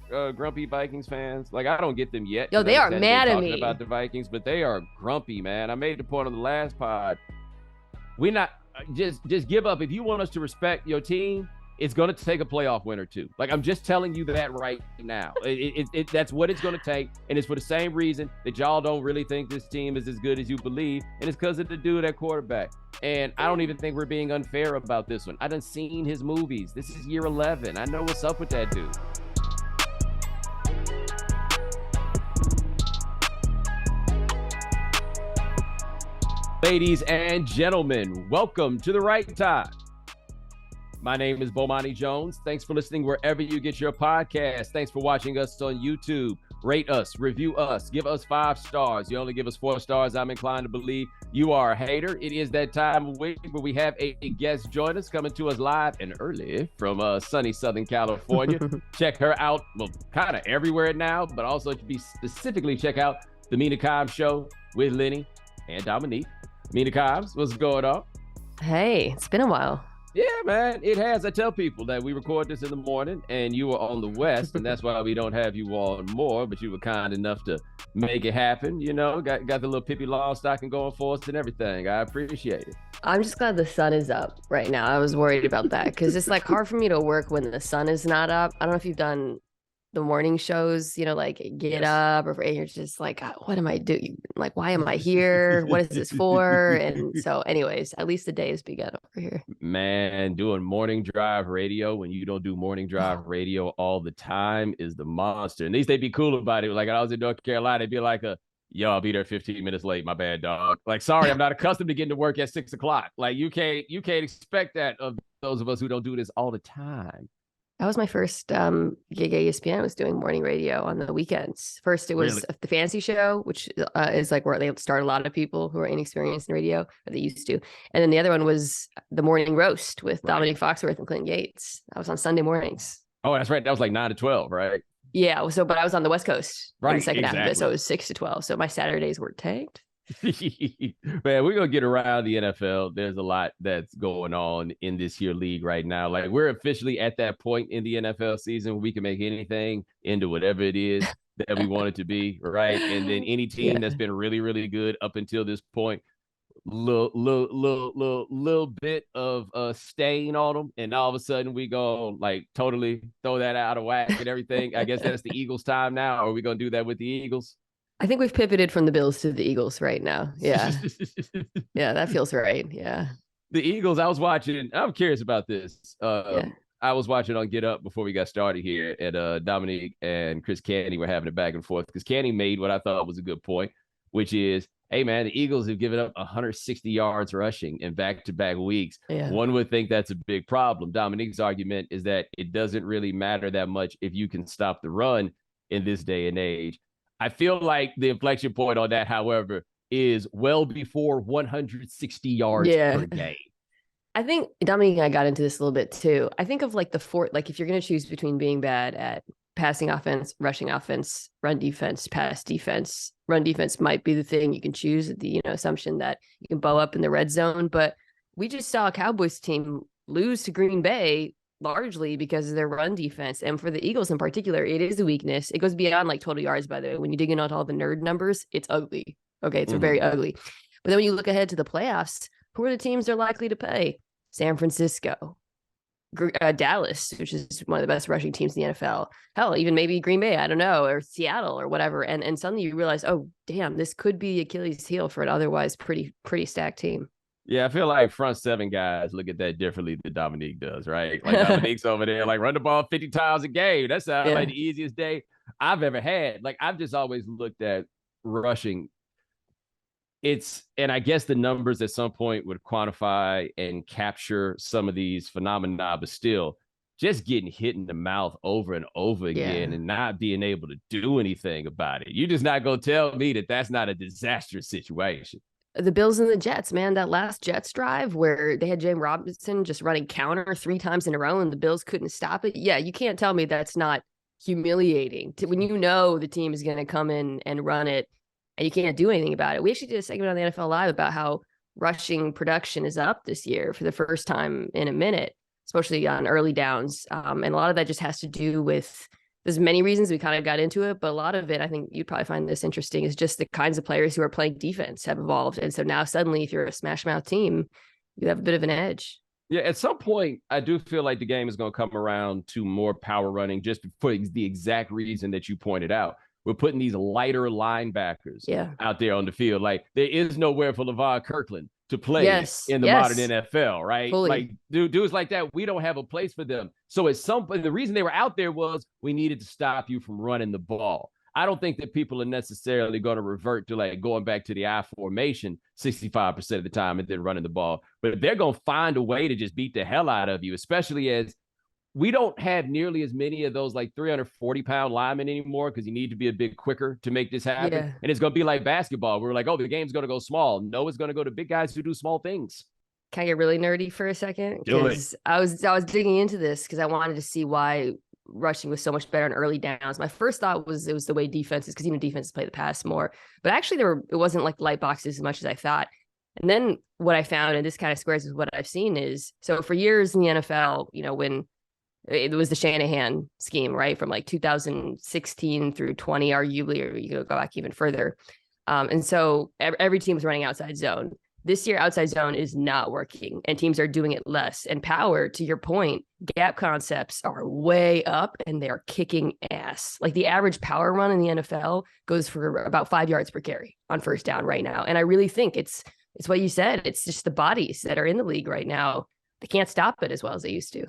grumpy Vikings fans? Like, I don't get them yet Yo, because I they are just hadn't been mad at talking about me. the Vikings, but they are grumpy, man. I made the point on the last pod. We not just give up. If you want us to respect your team, it's going to take a playoff win or two. Like, I'm just telling you that right now. That's what it's going to take, and it's for the same reason that y'all don't really think this team is as good as you believe, and it's because of the dude at quarterback. And I don't even think we're being unfair about this one. I done seen his movies. This is year 11. I know what's up with that dude. Ladies and gentlemen, welcome to the right time. My name is Bomani Jones. Thanks for listening wherever you get your podcast. Thanks for watching us on YouTube. Rate us, review us, give us 5 stars. You only give us 4 stars, I'm inclined to believe you are a hater. It is that time of week where we have a guest join us, coming to us live and early from sunny Southern California. Check her out, well, kind of everywhere now, but also to be specifically check out the Mina Kimes show with Lenny and Dominique. Mina Kimes, what's going on? Hey, it's been a while. Yeah, man, it has. I tell people that we record this in the morning and you were on the West, and that's why we don't have you on more, but you were kind enough to make it happen. You know, got the little Pippi Longstocking going for us and everything. I appreciate it. I'm just glad the sun is up right now. I was worried about that because it's like hard for me to work when the sun is not up. I don't know if you've done the morning shows, like Get Up, or and you're just like, what am I doing? Like, why am I here? What is this for? And so anyways, at least the day has begun over here. Man, doing morning drive radio when you don't do morning drive radio all the time is the monster. At least they'd be cool about it. Like, I was in North Carolina, they'd be like, yo, I'll be there 15 minutes late. My bad, dog. Like, sorry, I'm not accustomed to getting to work at 6:00. Like, you can't expect that of those of us who don't do this all the time. That was my first gig at ESPN. I was doing morning radio on the weekends. First, it was Really? the Fancy Show, which is like where they start a lot of people who are inexperienced in radio, or they used to. And then the other one was the Morning Roast with Dominic Foxworth and Clinton Yates. That was on Sunday mornings. Oh, that's right. That was like 9 to 12, right? Yeah. But I was on the West Coast in the second half of it. So it was 6 to 12. So my Saturdays were tanked. Man, we're gonna get around the NFL. There's a lot that's going on in this here league right now. Like, we're officially at that point in the NFL season where we can make anything into whatever it is that we want it to be, right? And then any team that's been really, really good up until this point, little bit of a stain on them, and all of a sudden we go like totally throw that out of whack and everything. I guess that's the Eagles' time now. Are we gonna do that with the Eagles? I think we've pivoted from the Bills to the Eagles right now. Yeah. Yeah, that feels right. Yeah. The Eagles, I was watching, I'm curious about this. I was watching on Get Up before we got started here, and Dominique and Chris Canny were having it back and forth because Canny made what I thought was a good point, which is, hey, man, the Eagles have given up 160 yards rushing in back-to-back weeks. Yeah. One would think that's a big problem. Dominique's argument is that it doesn't really matter that much if you can stop the run in this day and age. I feel like the inflection point on that, however, is well before 160 yards per game. I think Dominique and I got into this a little bit too. I think of like like if you're going to choose between being bad at passing offense, rushing offense, run defense, pass defense, run defense might be the thing you can choose, the assumption that you can bow up in the red zone. But we just saw a Cowboys team lose to Green Bay largely because of their run defense. And for the Eagles in particular, it is a weakness. It goes beyond like total yards, by the way. When you dig into all the nerd numbers, it's ugly. Okay, it's very ugly. But then when you look ahead to the playoffs, who are the teams they're likely to play? San Francisco, Dallas, which is one of the best rushing teams in the NFL. Hell, even maybe Green Bay, I don't know, or Seattle or whatever. And suddenly you realize, oh, damn, this could be Achilles' heel for an otherwise pretty stacked team. Yeah, I feel like front seven guys look at that differently than Dominique does, right? Like, Dominique's over there, like, run the ball 50 times a game. That sounds like the easiest day I've ever had. Like, I've just always looked at rushing. And I guess the numbers at some point would quantify and capture some of these phenomena, but still, just getting hit in the mouth over and over again and not being able to do anything about it. You're just not going to tell me that that's not a disastrous situation. The Bills and the Jets, man, that last Jets drive where they had James Robinson just running counter 3 times in a row and the Bills couldn't stop it. Yeah, you can't tell me that's not humiliating when you know the team is going to come in and run it and you can't do anything about it. We actually did a segment on the NFL Live about how rushing production is up this year for the first time in a minute, especially on early downs. And a lot of that just has to do with there's many reasons we kind of got into it, but a lot of it, I think you'd probably find this interesting, is just the kinds of players who are playing defense have evolved. And so now suddenly, if you're a smash mouth team, you have a bit of an edge. Yeah, at some point, I do feel like the game is going to come around to more power running just for the exact reason that you pointed out. We're putting these lighter linebackers out there on the field. Like, there is nowhere for LeVon Kirkland to play in the modern NFL, right? Fully. Like, dudes like that, we don't have a place for them. So at some point, the reason they were out there was we needed to stop you from running the ball. I don't think that people are necessarily going to revert to like going back to the I formation 65% of the time and then running the ball. But they're going to find a way to just beat the hell out of you, especially as we don't have nearly as many of those like 340-pound linemen anymore because you need to be a bit quicker to make this happen. Yeah. And it's going to be like basketball. We're like, oh, the game's going to go small. No, it's going to go to big guys who do small things. Can I get really nerdy for a second? Do it. I was digging into this because I wanted to see why rushing was so much better on early downs. My first thought was it was the way defenses, because even defenses play the pass more, but actually it wasn't like light boxes as much as I thought. And then what I found, and this kind of squares with what I've seen, is so for years in the NFL, when it was the Shanahan scheme, right? From like 2016 through 20, arguably, or you could go back even further. And so every team was running outside zone. This year, outside zone is not working and teams are doing it less. And power, to your point, gap concepts are way up and they're kicking ass. Like the average power run in the NFL goes for about 5 yards per carry on first down right now. And I really think it's what you said. It's just the bodies that are in the league right now. They can't stop it as well as they used to.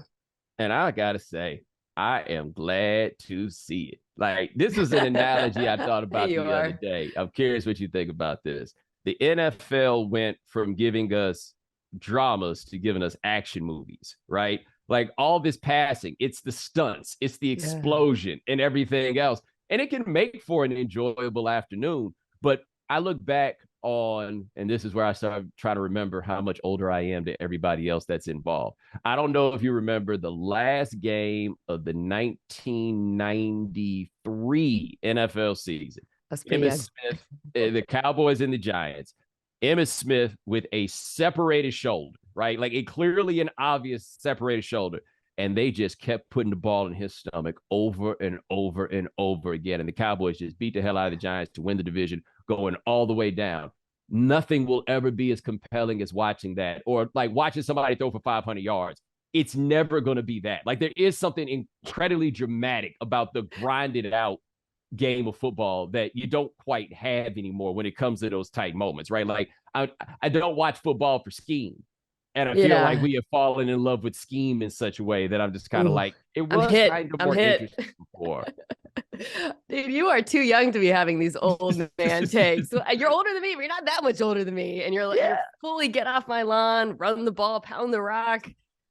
And I got to say, I am glad to see it. Like, this was an analogy I thought about the other day. I'm curious what you think about this. The NFL went from giving us dramas to giving us action movies, right? Like all this passing, it's the stunts, it's the explosion and everything else. And it can make for an enjoyable afternoon. But I look back on, and this is where I started trying to remember how much older I am than everybody else that's involved. I don't know if you remember the last game of the 1993 NFL season. Emmitt Smith, the Cowboys and the Giants. Emmitt Smith with a separated shoulder, right? Like a clearly an obvious separated shoulder. And they just kept putting the ball in his stomach over and over and over again. And the Cowboys just beat the hell out of the Giants to win the division, going all the way down. Nothing will ever be as compelling as watching that, or like watching somebody throw for 500 yards. It's never going to be that. Like there is something incredibly dramatic about the grinded out game of football that you don't quite have anymore when it comes to those tight moments, right? Like I don't watch football for scheme. And I feel like we have fallen in love with scheme in such a way that I'm just kind of like, it was kind of more interesting before. Dude, you are too young to be having these old man takes. You're older than me, but you're not that much older than me. And you're like, you're fully get off my lawn, run the ball, pound the rock.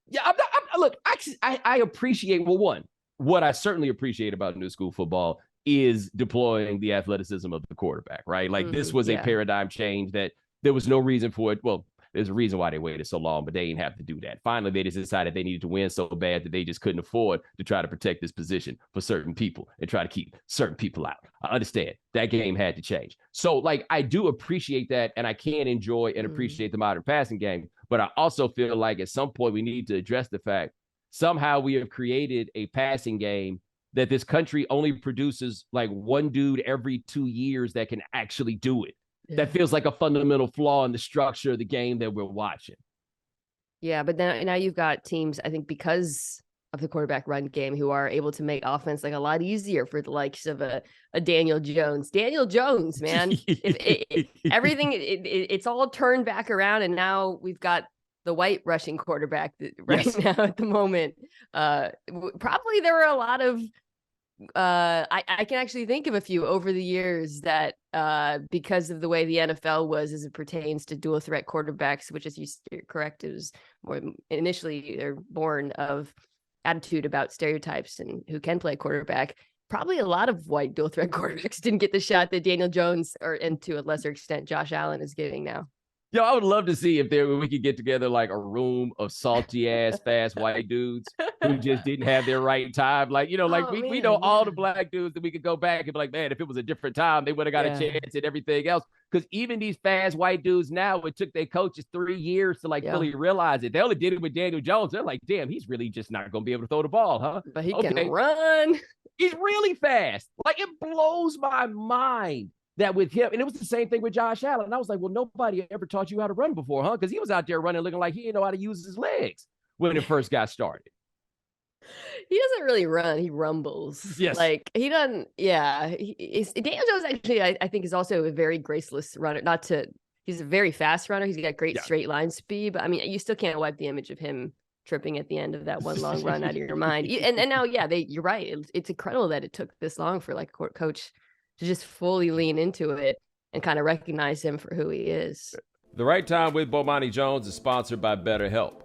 Yeah, look, I appreciate, well, one, what I certainly appreciate about new school football is deploying the athleticism of the quarterback, right? Like this was a paradigm change that there was no reason for it. Well, there's a reason why they waited so long, but they didn't have to do that. Finally, they just decided they needed to win so bad that they just couldn't afford to try to protect this position for certain people and try to keep certain people out. I understand that game had to change. So like, I do appreciate that. And I can enjoy and appreciate the modern passing game, but I also feel like at some point we need to address the fact somehow we have created a passing game that this country only produces like one dude every 2 years that can actually do it. That feels like a fundamental flaw in the structure of the game that we're watching. Yeah, but then now you've got teams, I think, because of the quarterback run game, who are able to make offense like a lot easier for the likes of a Daniel Jones. Daniel Jones, man, everything it's all turned back around, and now we've got the white rushing quarterback now at the moment. Probably there were a lot of I can actually think of a few over the years that because of the way the NFL was as it pertains to dual threat quarterbacks, which is correct, it was more initially they're born of attitude about stereotypes and who can play quarterback. Probably a lot of white dual threat quarterbacks didn't get the shot that Daniel Jones and to a lesser extent Josh Allen is getting now. Yo, I would love to see if we could get together like a room of salty ass fast white dudes who just didn't have their right time. Like, we know all the black dudes that we could go back and be like, man, if it was a different time, they would have got a chance and everything else. Because even these fast white dudes now, it took their coaches 3 years to fully realize it. They only did it with Daniel Jones. They're like, damn, he's really just not going to be able to throw the ball, huh? But he can run. He's really fast. Like, it blows my mind that with him, and it was the same thing with Josh Allen. I was like, well, nobody ever taught you how to run before, huh? Because he was out there running looking like he didn't know how to use his legs when it first got started. He doesn't really run. He rumbles. Yes. Like, he doesn't. Yeah. Daniel Jones actually, I think, is also a very graceless runner. He's a very fast runner. He's got great straight line speed. But I mean, you still can't wipe the image of him tripping at the end of that one long run out of your mind. And now, you're right. It's incredible that it took this long for like a coach to just fully lean into it and kind of recognize him for who he is. The Right Time with Bomani Jones is sponsored by BetterHelp.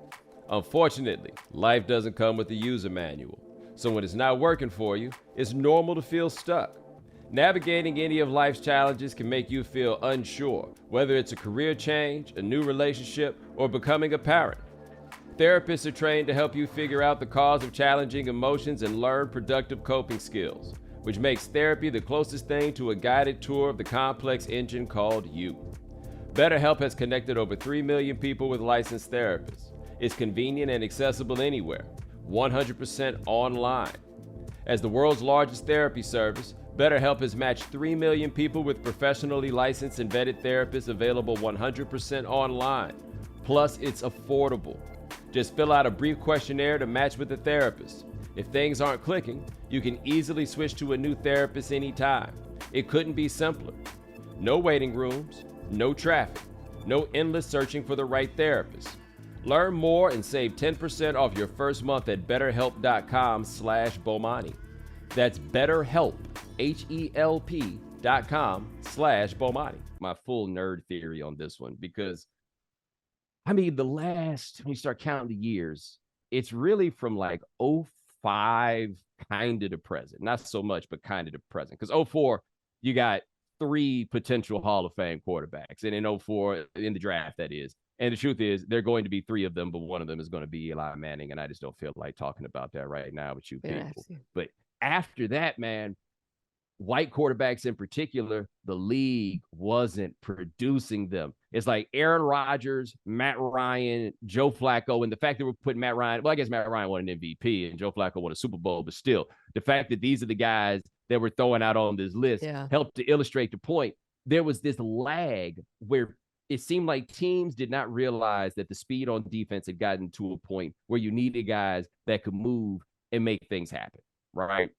Unfortunately, life doesn't come with a user manual. So when it's not working for you, it's normal to feel stuck. Navigating any of life's challenges can make you feel unsure, whether it's a career change, a new relationship, or becoming a parent. Therapists are trained to help you figure out the cause of challenging emotions and learn productive coping skills, which makes therapy the closest thing to a guided tour of the complex engine called you. BetterHelp has connected over 3 million people with licensed therapists. It's convenient and accessible anywhere, 100% online. As the world's largest therapy service, BetterHelp has matched 3 million people with professionally licensed and vetted therapists available 100% online. Plus, it's affordable. Just fill out a brief questionnaire to match with a therapist. If things aren't clicking, you can easily switch to a new therapist anytime. It couldn't be simpler. No waiting rooms, no traffic, no endless searching for the right therapist. Learn more and save 10% off your first month at betterhelp.com/Bomani. That's BetterHelp, HELP.com/Bomani. My full nerd theory on this one, because I mean, when you start counting the years, it's really from like 05 kind of to present. Not so much, but kind of to present. Because 04, you got 3 potential Hall of Fame quarterbacks. And in 04, in the draft, that is. And the truth is, they're going to be 3 of them, but one of them is going to be Eli Manning. And I just don't feel like talking about that right now with you people. But after that, man, white quarterbacks in particular, the league wasn't producing them. It's like Aaron Rodgers, Matt Ryan, Joe Flacco, and the fact that we're putting Matt Ryan, well, I guess Matt Ryan won an MVP and Joe Flacco won a Super Bowl, but still, the fact that these are the guys that we're throwing out on this list helped to illustrate the point. There was this lag where it seemed like teams did not realize that the speed on defense had gotten to a point where you needed guys that could move and make things happen, right?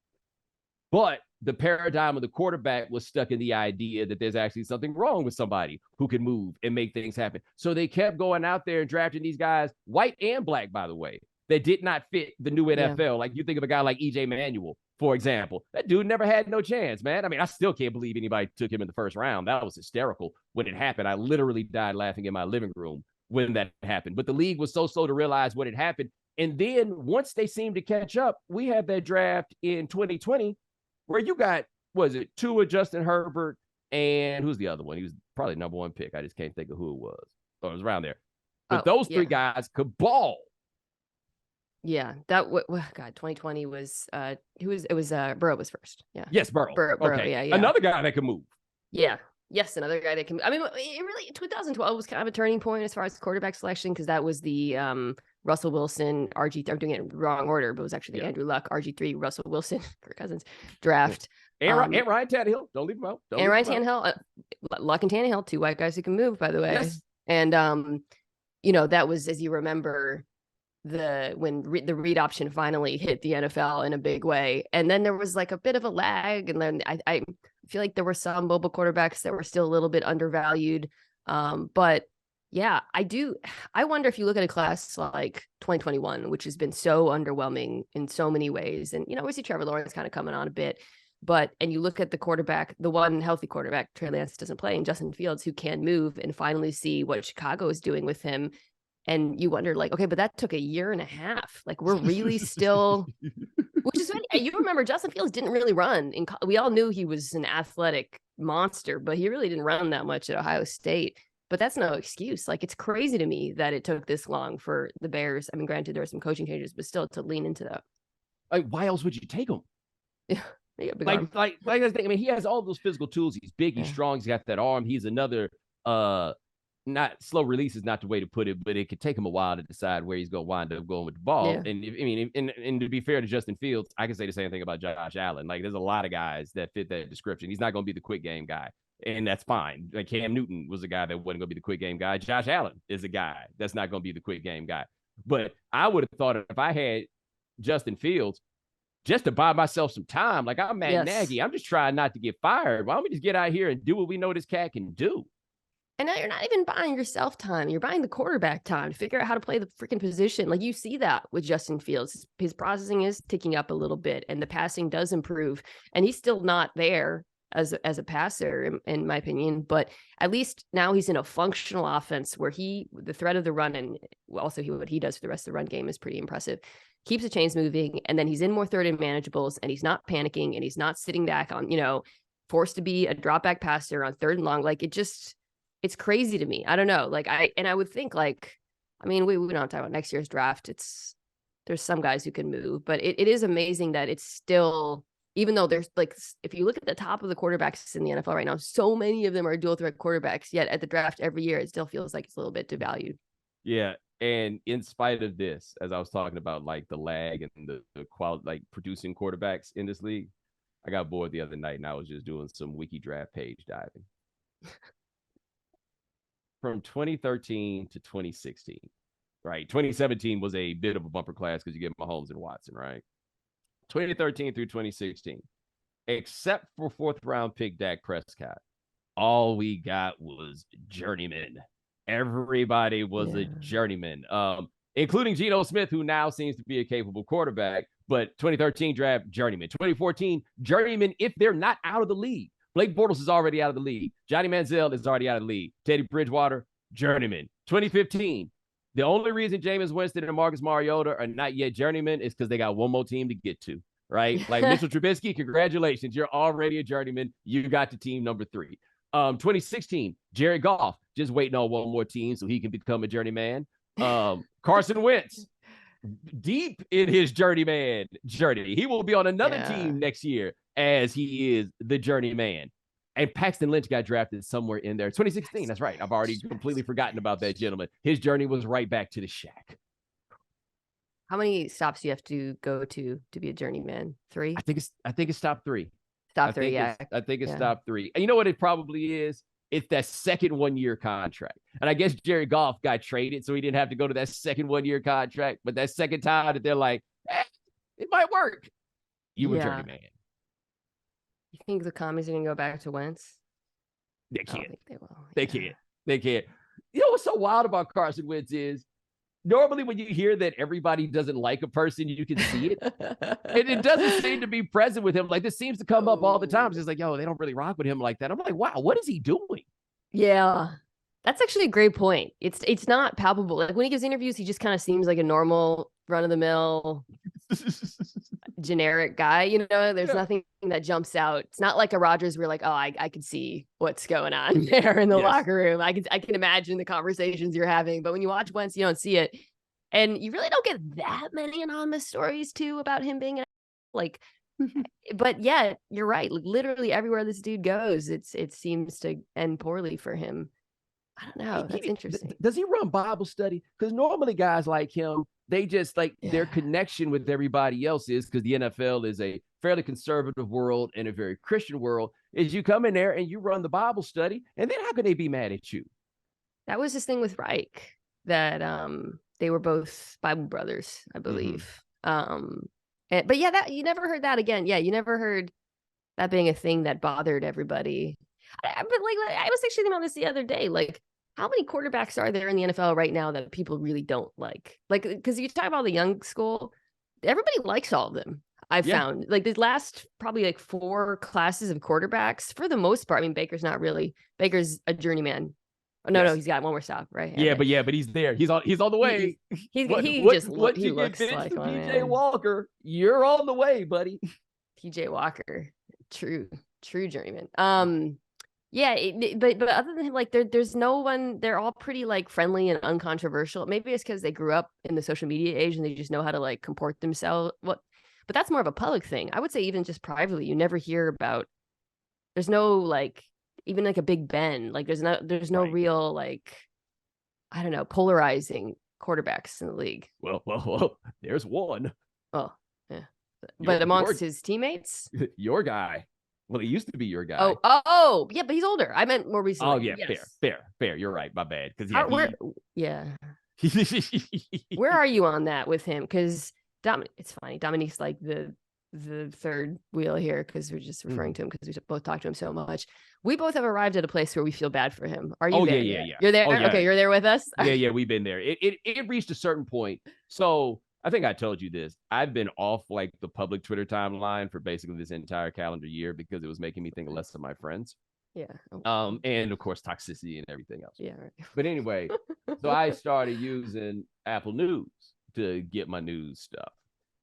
But the paradigm of the quarterback was stuck in the idea that there's actually something wrong with somebody who can move and make things happen. So they kept going out there and drafting these guys, white and black, by the way, that did not fit the new NFL. Yeah. Like, you think of a guy like E.J. Manuel, for example. That dude never had no chance, man. I mean, I still can't believe anybody took him in the first round. That was hysterical when it happened. I literally died laughing in my living room when that happened. But the league was so slow to realize what had happened. And then once they seemed to catch up, we had that draft in 2020 where you got, was it Tua, Justin Herbert, and who's the other one? He was probably number 1 pick. I just can't think of who it was. Oh, it was around there. But those 3 guys could ball. Yeah, that God, 2020 was Burrow was first. Yeah. Yes, Burrow. Okay. Yeah. Another guy that can move. Yeah. Yes, another guy that can. I mean, it really 2012 was kind of a turning point as far as quarterback selection, because that was the Russell Wilson, RG. I'm doing it in the wrong order, but it was actually the Andrew Luck, RG3, Russell Wilson, Kirk Cousins draft. And Ryan Tannehill. Don't leave him out. Ryan Tannehill, Luck and Tannehill, 2 white guys who can move, by the way. Yes. And that was, as you remember, when the read option finally hit the NFL in a big way. And then there was like a bit of a lag. And then I feel like there were some mobile quarterbacks that were still a little bit undervalued. But yeah, I wonder if you look at a class like 2021, which has been so underwhelming in so many ways. And, we see Trevor Lawrence kind of coming on a bit, and you look at the quarterback, the one healthy quarterback, Trey Lance doesn't play, and Justin Fields, who can move, and finally see what Chicago is doing with him. And you wonder, like, okay, but that took a year and a half. Like, we're really still, which is funny. You remember Justin Fields didn't really run. We all knew he was an athletic monster, but he really didn't run that much at Ohio State. But that's no excuse. Like, it's crazy to me that it took this long for the Bears. I mean, granted, there were some coaching changes, but still to lean into that. Like, why else would you take him? Yeah. Like I mean, he has all those physical tools. He's big, he's strong, he's got that arm. He's another not slow release is not the way to put it, but it could take him a while to decide where he's going to wind up going with the ball. Yeah. And to be fair to Justin Fields, I can say the same thing about Josh Allen. Like, there's a lot of guys that fit that description. He's not going to be the quick game guy, and that's fine. Like, Cam Newton was a guy that wasn't going to be the quick game guy. Josh Allen is a guy that's not going to be the quick game guy. But I would have thought if I had Justin Fields, just to buy myself some time, like I'm Matt Nagy, I'm just trying not to get fired. Why don't we just get out here and do what we know this cat can do? And now you're not even buying yourself time. You're buying the quarterback time to figure out how to play the freaking position. Like, you see that with Justin Fields. His processing is ticking up a little bit, and the passing does improve. And he's still not there as a passer, in my opinion. But at least now he's in a functional offense where the threat of the run, and also what he does for the rest of the run game is pretty impressive. Keeps the chains moving, and then he's in more third and manageables, and he's not panicking, and he's not sitting back on, forced to be a drop back passer on third and long. Like, it's crazy to me. I don't know. Like, I would think, like, I mean, we don't have to talk about next year's draft. There's some guys who can move, but it is amazing that it's still, even though there's, like, if you look at the top of the quarterbacks in the NFL right now, so many of them are dual threat quarterbacks, yet at the draft every year, it still feels like it's a little bit devalued. Yeah. And in spite of this, as I was talking about, like, the lag and the quality, like, producing quarterbacks in this league, I got bored the other night and I was just doing some wiki draft page diving. From 2013 to 2016, right? 2017 was a bit of a bumper class because you get Mahomes and Watson, right? 2013 through 2016, except for fourth round pick Dak Prescott, all we got was journeyman. Everybody was a journeyman, including Geno Smith, who now seems to be a capable quarterback. But 2013 draft, journeyman. 2014, journeyman if they're not out of the league. Blake Bortles is already out of the league. Johnny Manziel is already out of the league. Teddy Bridgewater, journeyman. 2015, the only reason Jameis Winston and Marcus Mariota are not yet journeyman is because they got one more team to get to, right? Like, Mitchell Trubisky, congratulations. You're already a journeyman. You got to team number 3. 2016, Jared Goff, just waiting on one more team so he can become a journeyman. Carson Wentz, deep in his journeyman journey. He will be on another team next year as he is the journeyman. And Paxton Lynch got drafted somewhere in there. 2016, that's right. I've already completely forgotten about that gentleman. His journey was right back to the shack. How many stops do you have to go to be a journeyman? 3? I think it's top 3. Top 3, yeah. I think it's top 3. And you know what it probably is? It's that second 1-year contract. And I guess Jared Goff got traded, so he didn't have to go to that second 1-year contract. But that second time that they're like, it might work. You were journeyman. You think the commies are going to go back to Wentz? They can't. I don't think they will. They can't. You know what's so wild about Carson Wentz is, normally when you hear that everybody doesn't like a person, you can see it. And it doesn't seem to be present with him. Like, this seems to come up all the time. It's just like, yo, they don't really rock with him like that. I'm like, wow, what is he doing? Yeah. That's actually a great point. It's not palpable. Like, when he gives interviews, he just kind of seems like a normal run-of-the-mill generic guy. There's nothing that jumps out. It's not like a Rodgers where, like, oh, I could see what's going on there in the locker room. I can imagine the conversations you're having. But when you watch Wentz, you don't see it. And you really don't get that many anonymous stories too about him being like, but yeah, you're right. Like, literally everywhere this dude goes, it seems to end poorly for him. I don't know. That's interesting. Does he run Bible study? Because normally guys like him, they just their connection with everybody else is, because the NFL is a fairly conservative world and a very Christian world, is you come in there and you run the Bible study, and then how can they be mad at you? That was this thing with Reich, that they were both Bible brothers, I believe. But yeah, that you never heard that again. Yeah, you never heard that being a thing that bothered everybody. But I was actually thinking about this the other day. Like, how many quarterbacks are there in the NFL right now that people really don't like? Like, because you talk about the young school, everybody likes all of them. I've found, like, the last probably 4 classes of quarterbacks, for the most part. I mean, Baker's a journeyman. Oh, no, he's got one more stop, right? Yeah, okay. but he's there. He's on the way. He looks like PJ Walker, you're on the way, buddy. PJ Walker, true journeyman. Yeah, but other than him, like, there's no one. They're all pretty like friendly and uncontroversial. Maybe it's because they grew up in the social media age and they just know how to like comport themselves. But that's more of a public thing. I would say even just privately, you never hear about. There's no like even like a Big Ben. Like there's no real like I don't know, polarizing quarterbacks in the league. Well, there's one. Oh, yeah. But amongst his teammates? Your guy. Well, he used to be your guy. Yeah, but he's older. I meant more recently. Oh, yeah, yes. Fair. You're right. My bad. Because Where are you on that with him? Because it's funny. Dominique's like the third wheel here because we're just referring to him because we both talked to him so much. We both have arrived at a place where we feel bad for him. Are you there? Yeah. You're there? Oh, yeah. Okay, you're there with us? Yeah, we've been there. It reached a certain point. So I think I told you this. I've been off like the public Twitter timeline for basically this entire calendar year because it was making me think less of my friends. Yeah. And of course, toxicity and everything else. Yeah. Right. But anyway, so I started using Apple News to get my news stuff.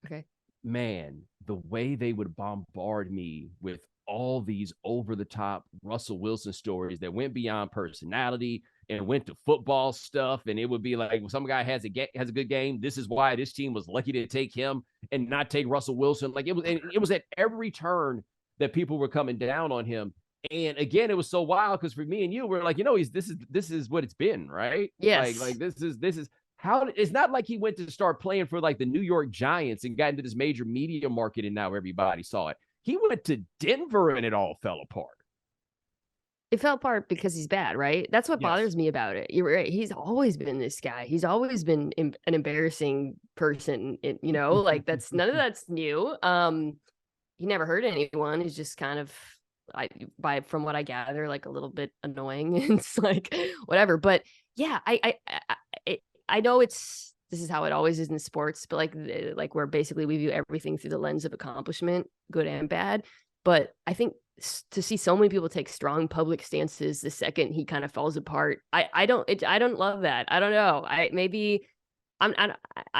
Okay. Man, the way they would bombard me with all these over-the-top Russell Wilson stories that went beyond personality and went to football stuff, and it would be like, some guy has a good game. This is why this team was lucky to take him and not take Russell Wilson. Like it was at every turn that people were coming down on him. And again, it was so wild because for me and you, we're like, this is what it's been, right? Yes. Like this is how. It's not like he went to start playing for like the New York Giants and got into this major media market and now everybody saw it. He went to Denver and it all fell apart. It fell apart because he's bad, right? That's what bothers me about it. You're right. He's always been this guy. He's always been an embarrassing person. Like none of that's new. He never hurt anyone. He's just kind of, from what I gather, like a little bit annoying. It's like whatever. But yeah, I know this is how it always is in sports, but like where basically we view everything through the lens of accomplishment, good and bad. But I think to see so many people take strong public stances the second he kind of falls apart, I don't love that. I don't know. I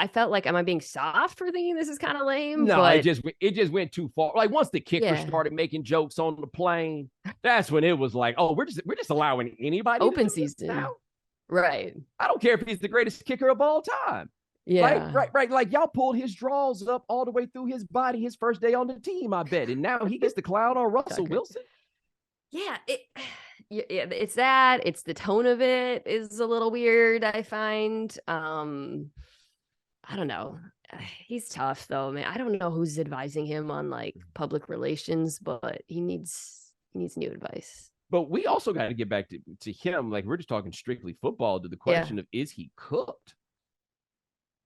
felt like, am I being soft for thinking this is kind of lame? No, but it just went too far. Like once the kicker started making jokes on the plane, that's when it was like, oh, we're just allowing anybody open season now. Right. I don't care if he's the greatest kicker of all time. Yeah. Right. Like y'all pulled his draws up all the way through his body his first day on the team, I bet. And now he gets the clown on Russell Wilson. Yeah, it's that. It's the tone of it is a little weird, I find. I don't know. He's tough though, man. I don't know who's advising him on like public relations, but he needs new advice. But we also got to get back to him. Like we're just talking strictly football to the question of, is he cooked?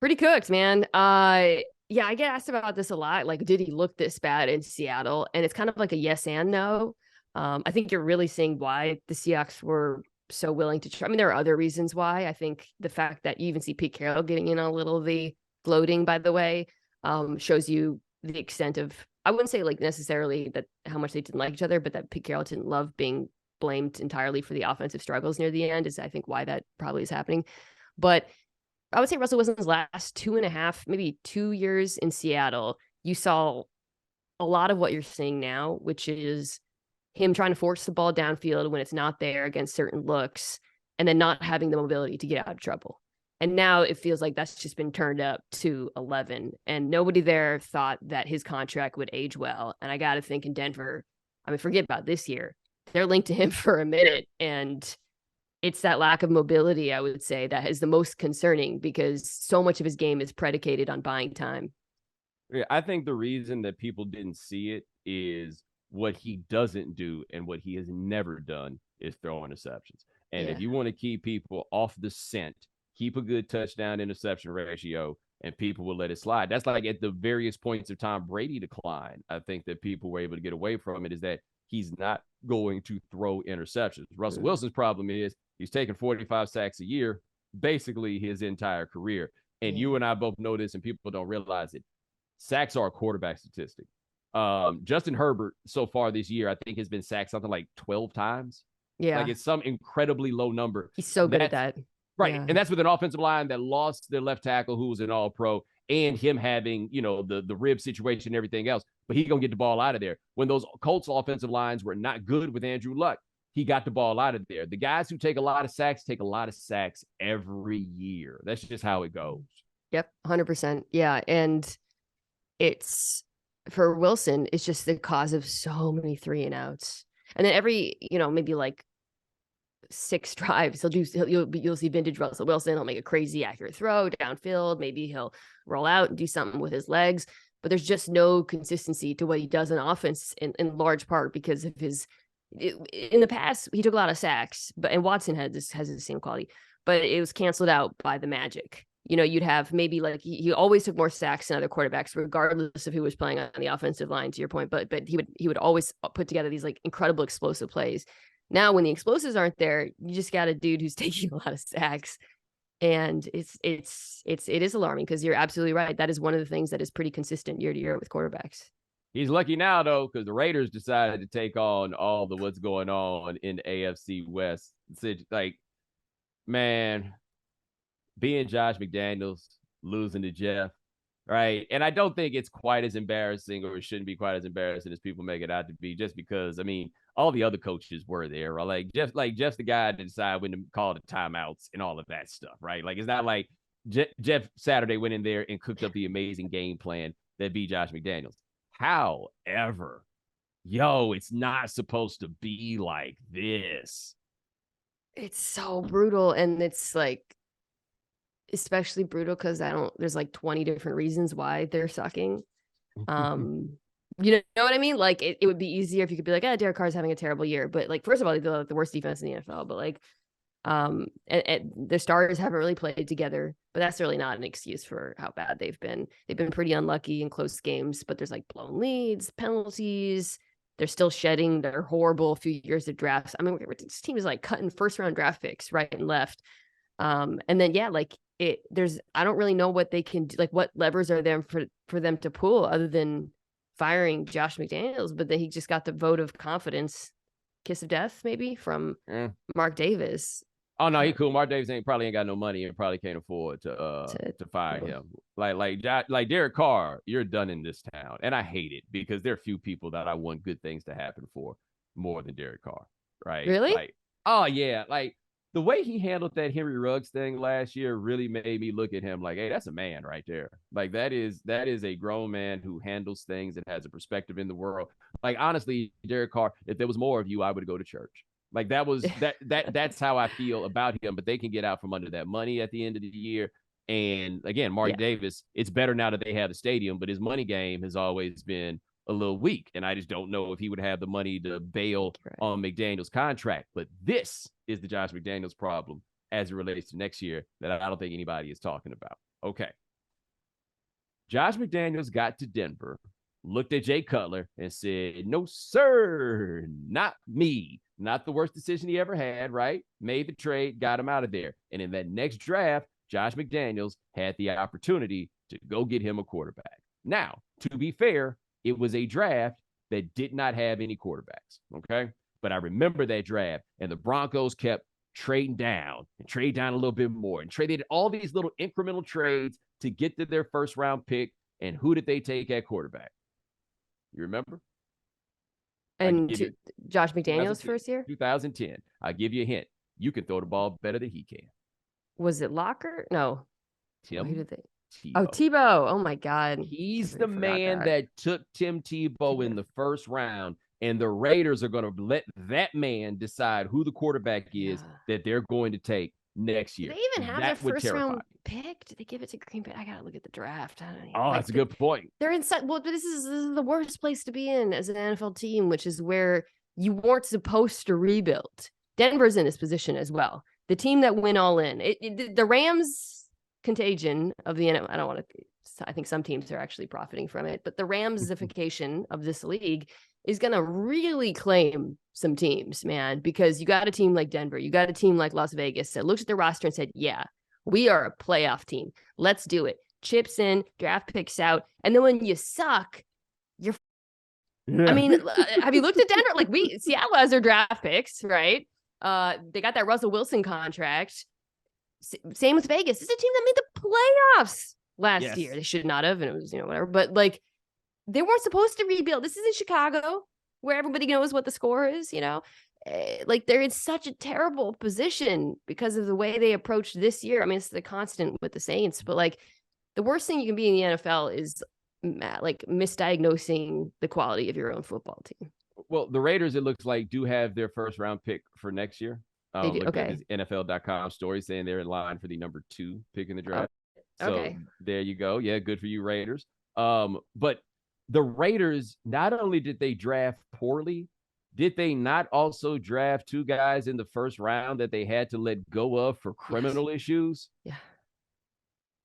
Pretty cooked, man. I get asked about this a lot. Like, did he look this bad in Seattle? And it's kind of like a yes and no. I think you're really seeing why the Seahawks were so willing to try. I mean, there are other reasons why. I think the fact that you even see Pete Carroll getting in on a little of the gloating, by the way, shows you the extent of, I wouldn't say like necessarily that how much they didn't like each other, but that Pete Carroll didn't love being blamed entirely for the offensive struggles near the end is, I think, why that probably is happening. But I would say Russell Wilson's last 2.5, maybe 2 years in Seattle, you saw a lot of what you're seeing now, which is him trying to force the ball downfield when it's not there against certain looks, and then not having the mobility to get out of trouble. And now it feels like that's just been turned up to 11, and nobody there thought that his contract would age well. And I got to think in Denver, I mean, forget about this year. They're linked to him for a minute, and it's that lack of mobility, I would say, that is the most concerning because so much of his game is predicated on buying time. Yeah, I think the reason that people didn't see it is what he doesn't do and what he has never done is throw interceptions. And if you want to keep people off the scent, keep a good touchdown interception ratio, and people will let it slide. That's like at the various points of Tom Brady decline. I think that people were able to get away from it is that he's not going to throw interceptions. Russell Wilson's problem is he's taking 45 sacks a year, basically his entire career. And you and I both know this, and people don't realize it. Sacks are a quarterback statistic. Justin Herbert so far this year, I think, has been sacked something like 12 times. Yeah. Like it's some incredibly low number. He's so good at that. Right. Yeah. And that's with an offensive line that lost their left tackle, who was an all-pro, and him having, the rib situation and everything else. But he's going to get the ball out of there. When those Colts offensive lines were not good with Andrew Luck, he got the ball out of there. The guys who take a lot of sacks take a lot of sacks every year. That's just how it goes. Yep, 100%. Yeah, and it's, for Wilson, it's just the cause of so many 3-and-outs. And then every, maybe like 6 drives. You'll see vintage Russell Wilson. He'll make a crazy accurate throw downfield. Maybe he'll roll out and do something with his legs. But there's just no consistency to what he does in offense in large part because of in the past, he took a lot of sacks, and Watson has the same quality, but it was canceled out by the magic. You'd have maybe like he always took more sacks than other quarterbacks, regardless of who was playing on the offensive line, to your point. But he would always put together these like incredible explosive plays. Now, when the explosives aren't there, you just got a dude who's taking a lot of sacks. And it is alarming because you're absolutely right. That is one of the things that is pretty consistent year to year with quarterbacks. He's lucky now, though, because the Raiders decided to take on all the what's going on in the AFC West. It's like, man, being Josh McDaniels, losing to Jeff, right? And I don't think it's quite as embarrassing, or it shouldn't be quite as embarrassing as people make it out to be, just because, I mean, all the other coaches were there, right? Jeff's the guy to decide when to call the timeouts and all of that stuff, right? Like, it's not like Jeff Saturday went in there and cooked up the amazing game plan that beat Josh McDaniels. However, it's not supposed to be like this. It's so brutal, and it's like especially brutal because there's like 20 different reasons why they're sucking. You know what I mean? Like it would be easier if you could be like, Derek Carr's having a terrible year. But like, first of all, they have the worst defense in the NFL. But like, and the starters haven't really played together. But that's really not an excuse for how bad they've been. They've been pretty unlucky in close games. But there's like blown leads, penalties. They're still shedding their horrible few years of drafts. I mean, this team is like cutting first-round draft picks right and left. And then I don't really know what they can do. Like, what levers are there for them to pull other than firing Josh McDaniels, but then he just got the vote of confidence, kiss of death, maybe from Mark Davis. Oh no, he cool. Mark Davis probably ain't got no money and probably can't afford to fire him. Like Derek Carr, you're done in this town, and I hate it because there are few people that I want good things to happen for more than Derek Carr. Right? Really? Like, oh yeah, like the way he handled that Henry Ruggs thing last year really made me look at him like, hey, that's a man right there. Like that is a grown man who handles things and has a perspective in the world. Like, honestly, Derek Carr, if there was more of you, I would go to church. Like that's how I feel about him. But they can get out from under that money at the end of the year. And again, Mark Davis, it's better now that they have the stadium, but his money game has always been a little weak. And I just don't know if he would have the money to bail on McDaniels' contract. But this is the Josh McDaniels problem as it relates to next year that I don't think anybody is talking about. Okay. Josh McDaniels got to Denver, looked at Jay Cutler and said, no, sir, not me. Not the worst decision he ever had, right? Made the trade, got him out of there. And in that next draft, Josh McDaniels had the opportunity to go get him a quarterback. Now, to be fair, it was a draft that did not have any quarterbacks, okay? But I remember that draft, and the Broncos kept trading down a little bit more and traded all these little incremental trades to get to their first-round pick. And who did they take at quarterback? You remember? And Josh McDaniels' first year? 2010. I'll give you a hint. You can throw the ball better than he can. Was it Locker? No. Tim. Who did they? Tebow. Oh, Tebow. Oh, my God. He's the man that took Tim Tebow in the first round, and the Raiders are going to let that man decide who the quarterback is that they're going to take next year. Do they even have their first round pick? Did they give it to Green Bay? I got to look at the draft. That's a good point. They're in such, well, this is the worst place to be in as an NFL team, which is where you weren't supposed to rebuild. Denver's in this position as well. The team that went all in. The Rams contagion of the NFL, I don't want to, I think some teams are actually profiting from it, but the Ramsification of this league is going to really claim some teams, man, because you got a team like Denver, you got a team like Las Vegas that looked at their roster and said, yeah, we are a playoff team. Let's do it. Chips in, draft picks out. And then when you suck, you're, I mean, have you looked at Denver? Like Seattle has their draft picks, right? They got that Russell Wilson contract. Same with Vegas. It's a team that made the playoffs last year. They should not have, and it was, whatever. But like, they weren't supposed to rebuild. This is in Chicago, where everybody knows what the score is, Like, they're in such a terrible position because of the way they approached this year. I mean, it's the constant with the Saints, but like, the worst thing you can be in the NFL is like misdiagnosing the quality of your own football team. Well, the Raiders, it looks like, do have their first round pick for next year. They do? Looked at Okay. this NFL.com story saying they're in line for the number 2 pick in the draft. Okay. So there you go. Yeah, good for you, Raiders. But the Raiders, not only did they draft poorly, did they not also draft 2 guys in the first round that they had to let go of for criminal issues? Yeah.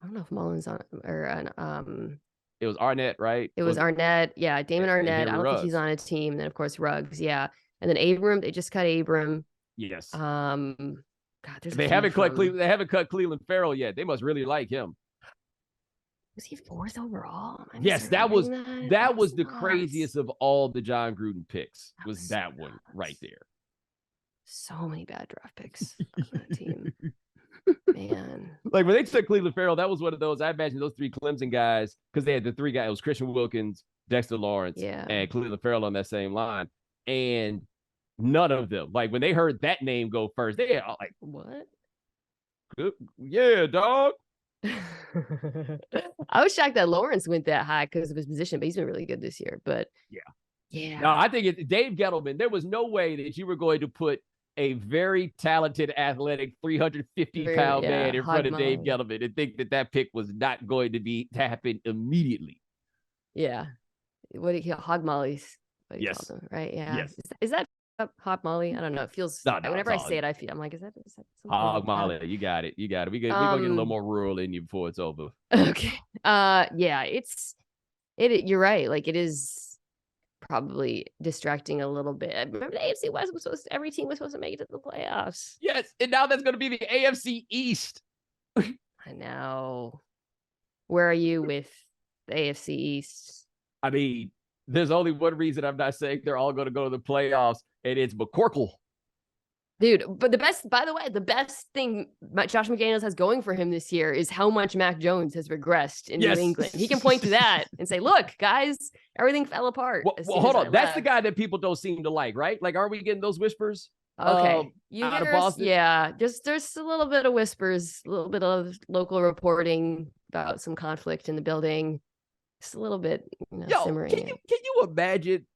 I don't know if Mullins on or It was Arnett, right? it was Arnett. Yeah, Damon Arnett. I don't think he's Ruggs. on a team. And then of course Ruggs. Yeah. And then Abram, they just cut Abram. Yes. God, there's They haven't cut Cleveland Farrell yet. They must really like him. Was he 4th overall? Yes, that was the nuts. craziest of all the John Gruden picks. Was that one right there? So many bad draft picks on that team. Man. Like when they took Cleveland Farrell, that was one of those. I imagine those 3 Clemson guys, because they had the 3 guys. It was Christian Wilkins, Dexter Lawrence, and Cleveland Farrell on that same line. And none of them, like when they heard that name go first, they all like, what? Yeah, dog. I was shocked that Lawrence went that high because of his position, but he's been really good this year. But yeah. No, I think it's Dave Gettleman. There was no way that you were going to put a very talented, athletic, 350-pound man in front of Dave Gettleman and think that pick was not going to happen immediately. Yeah. What do you call hog mollies? Yes. Them, right? Yeah. Yes. Is that hog molly? I don't know. It feels whenever I say it, I'm like, is that hog molly? You got it. We're gonna get a little more rural in you before it's over. Okay. Yeah. You're right. Like it is probably distracting a little bit. Remember the AFC West every team was supposed to make it to the playoffs. Yes, and now that's going to be the AFC East. I know. Where are you with the AFC East? I mean, there's only one reason I'm not saying they're all going to go to the playoffs, and it's McCorkle. Dude, but the best thing Josh McDaniels has going for him this year is how much Mac Jones has regressed in New England. He can point to that and say, look, guys, everything fell apart. Well hold on. That's the guy that people don't seem to like, right? Like, are we getting those whispers? Okay. Out of Boston? Yeah. There's a little bit of whispers, a little bit of local reporting about some conflict in the building. Just a little bit, simmering. Can you imagine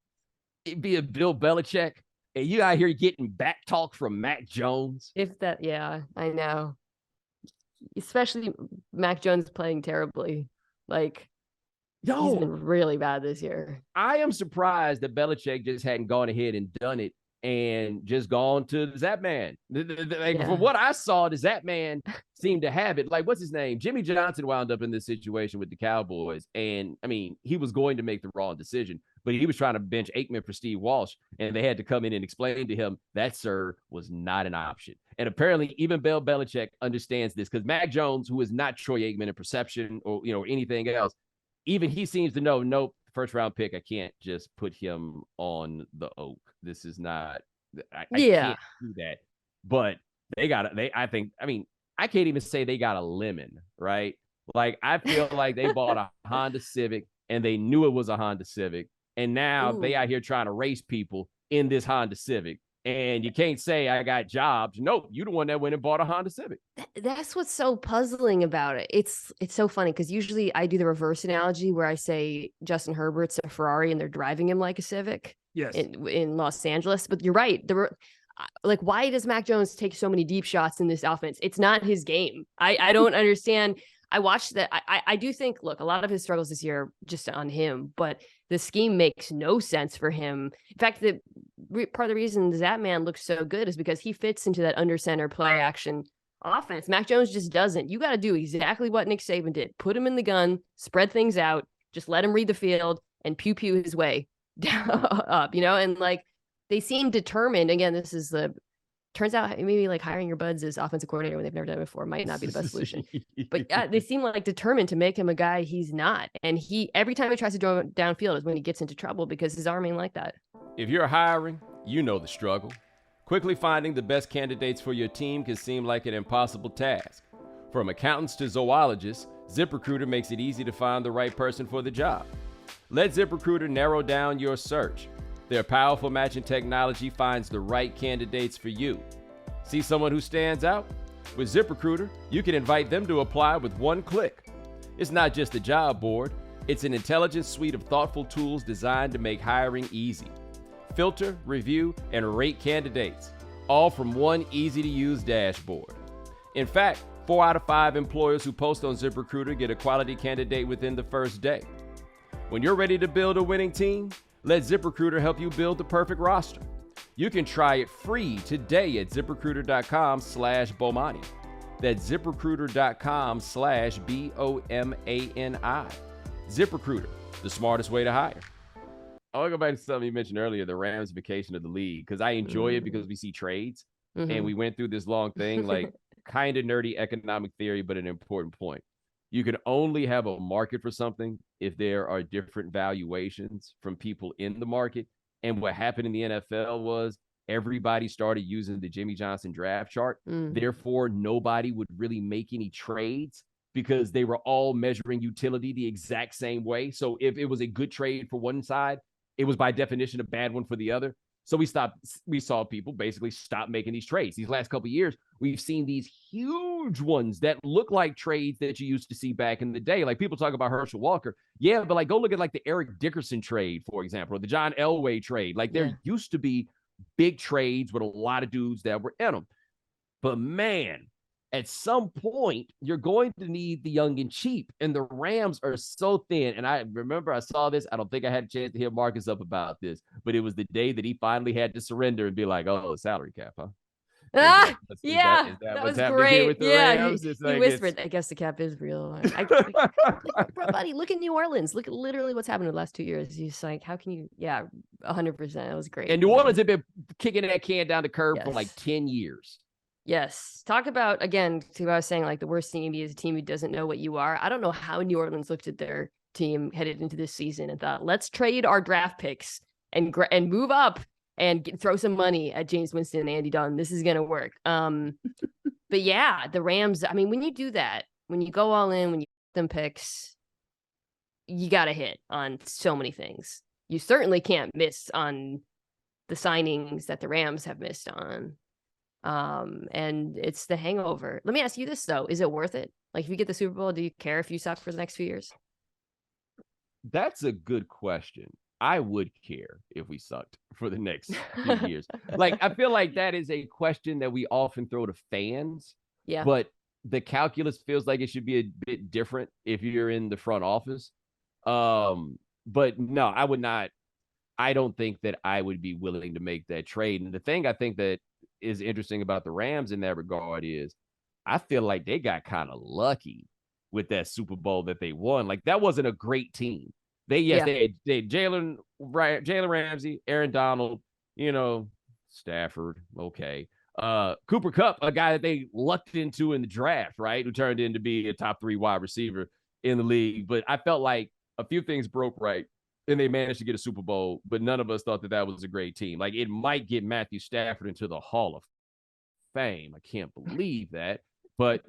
it being Bill Belichick? And you out here getting back talk from Mac Jones? Yeah, I know. Especially Mac Jones playing terribly. Like, he's been really bad this year. I am surprised that Belichick just hadn't gone ahead and done it and just gone to the Zap Man. From what I saw, the Zap Man seemed to have it. Like, what's his name? Jimmy Johnson wound up in this situation with the Cowboys. And, I mean, he was going to make the wrong decision, but he was trying to bench Aikman for Steve Walsh, and they had to come in and explain to him that, sir, was not an option. And apparently even Bill Belichick understands this, because Mac Jones, who is not Troy Aikman in perception or anything else, even he seems to know, nope, first-round pick, I can't just put him on the oak. This is not – I can't do that. But I can't even say they got a lemon, right? Like, I feel like they bought a Honda Civic, and they knew it was a Honda Civic. And now they out here trying to race people in this Honda Civic. And you can't say I got jobs. Nope, you the one that went and bought a Honda Civic. That's what's so puzzling about it. It's so funny because usually I do the reverse analogy where I say Justin Herbert's a Ferrari and they're driving him like a Civic. Yes. In Los Angeles. But you're right. Like, why does Mac Jones take so many deep shots in this offense? It's not his game. I don't understand. I watched that. I do think, look, a lot of his struggles this year are just on him, but the scheme makes no sense for him. In fact, part of the reason Zap Man looks so good is because he fits into that under center play action offense. Mac Jones just doesn't. You got to do exactly what Nick Saban did. Put him in the gun, spread things out, just let him read the field and pew his way up, and like they seem determined. Again, turns out maybe like hiring your buds as offensive coordinator when they've never done it before might not be the best solution. But they seem like determined to make him a guy he's not. And every time he tries to go downfield is when he gets into trouble because his arm ain't like that. If you're hiring, you know the struggle. Quickly finding the best candidates for your team can seem like an impossible task. From accountants to zoologists, ZipRecruiter makes it easy to find the right person for the job. Let ZipRecruiter narrow down your search. Their powerful matching technology finds the right candidates for you. See someone who stands out? With ZipRecruiter, you can invite them to apply with one click. It's not just a job board. It's an intelligent suite of thoughtful tools designed to make hiring easy. Filter, review, and rate candidates. all from one easy-to-use dashboard. In fact, 4 out of 5 employers who post on ZipRecruiter get a quality candidate within the first day. When you're ready to build a winning team, let ZipRecruiter help you build the perfect roster. You can try it free today at ZipRecruiter.com/Bomani. That's ZipRecruiter.com/BOMANI. ZipRecruiter, the smartest way to hire. I want to go back to something you mentioned earlier, the ramification of the league, because I enjoy it because we see trades, and we went through this long thing, like kind of nerdy economic theory, but an important point. You can only have a market for something if there are different valuations from people in the market. And what happened in the NFL was everybody started using the Jimmy Johnson draft chart. Therefore, nobody would really make any trades because they were all measuring utility the exact same way. So if it was a good trade for one side, it was by definition a bad one for the other. So we saw people basically stop making these trades. These last couple of years, we've seen these huge ones that look like trades that you used to see back in the day. Like people talk about Herschel Walker. Yeah, but like go look at like the Eric Dickerson trade, for example, or the John Elway trade. Like there used to be big trades with a lot of dudes that were in them. But man, at some point, you're going to need the young and cheap. And the Rams are so thin. And I remember I saw this. I don't think I had a chance to hear Marcus up about this, but it was the day that he finally had to surrender and be like, oh, salary cap, huh? That was great. Rams? He whispered, I guess the cap is real. Buddy, look at New Orleans. Look at literally what's happened in the last 2 years. He's like, how can you? Yeah, 100%. It was great. And New Orleans had been kicking that can down the curb for like 10 years. Yes. Talk about, again, to what I was saying, like the worst thing to be is a team who doesn't know what you are. I don't know how New Orleans looked at their team headed into this season and thought, let's trade our draft picks and move up and throw some money at James Winston and Andy Dunn. This is going to work. But yeah, the Rams, I mean, when you do that, when you go all in, when you get them picks, you got to hit on so many things. You certainly can't miss on the signings that the Rams have missed on. And it's the hangover. Let me ask you this though. Is it worth it? Like if you get the Super Bowl, do you care if you suck for the next few years? That's a good question. I would care if we sucked for the next few years. Like, I feel like that is a question that we often throw to fans. Yeah. But the calculus feels like it should be a bit different if you're in the front office. But no, I would not. I don't think that I would be willing to make that trade. And the thing I think that is interesting about the Rams in that regard is I feel like they got kind of lucky with that Super Bowl that they won. Like that wasn't a great team. They had Jalen Ramsey, Aaron Donald, Stafford. Okay. Cooper Kupp, a guy that they lucked into in the draft, right? Who turned into be a top 3 wide receiver in the league. But I felt like a few things broke right. And they managed to get a Super Bowl, but none of us thought that that was a great team. Like, it might get Matthew Stafford into the Hall of Fame. I can't believe that. But,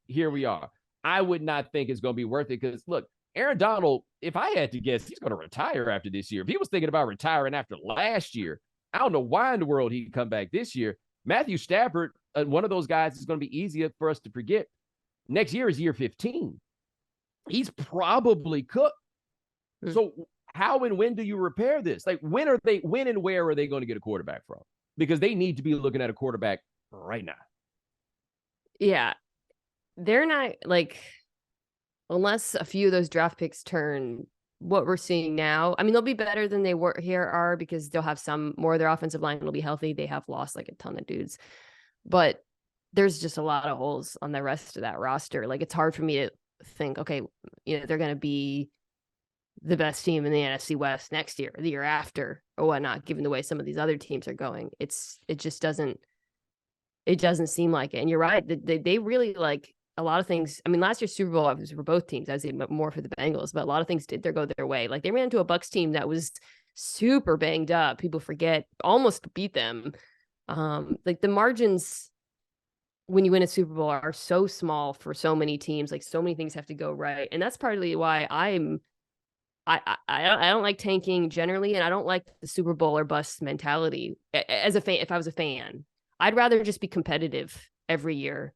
here we are. I would not think it's going to be worth it because, look, Aaron Donald, if I had to guess, he's going to retire after this year. If he was thinking about retiring after last year, I don't know why in the world he'd come back this year. Matthew Stafford, one of those guys is going to be easier for us to forget. Next year is year 15. He's probably cooked. So how and when do you repair this? Like, when and where are they going to get a quarterback from? Because they need to be looking at a quarterback right now. Yeah. They're not like, unless a few of those draft picks turn what we're seeing now. I mean, they'll be better than they were here because they'll have some more of their offensive line will be healthy. They have lost like a ton of dudes, but there's just a lot of holes on the rest of that roster. Like, it's hard for me to think, okay, they're going to be the best team in the NFC West next year, or the year after, or whatnot, given the way some of these other teams are going. It just doesn't seem like it. And you're right. They really, like, a lot of things. I mean, last year's Super Bowl was for both teams. I would say more for the Bengals, but a lot of things did go their way. Like, they ran into a Bucs team that was super banged up. People forget, almost beat them. Like, the margins when you win a Super Bowl are so small for so many teams. Like, so many things have to go right. And that's partly why I don't like tanking generally, and I don't like the Super Bowl or bust mentality as a fan. If I was a fan, I'd rather just be competitive every year.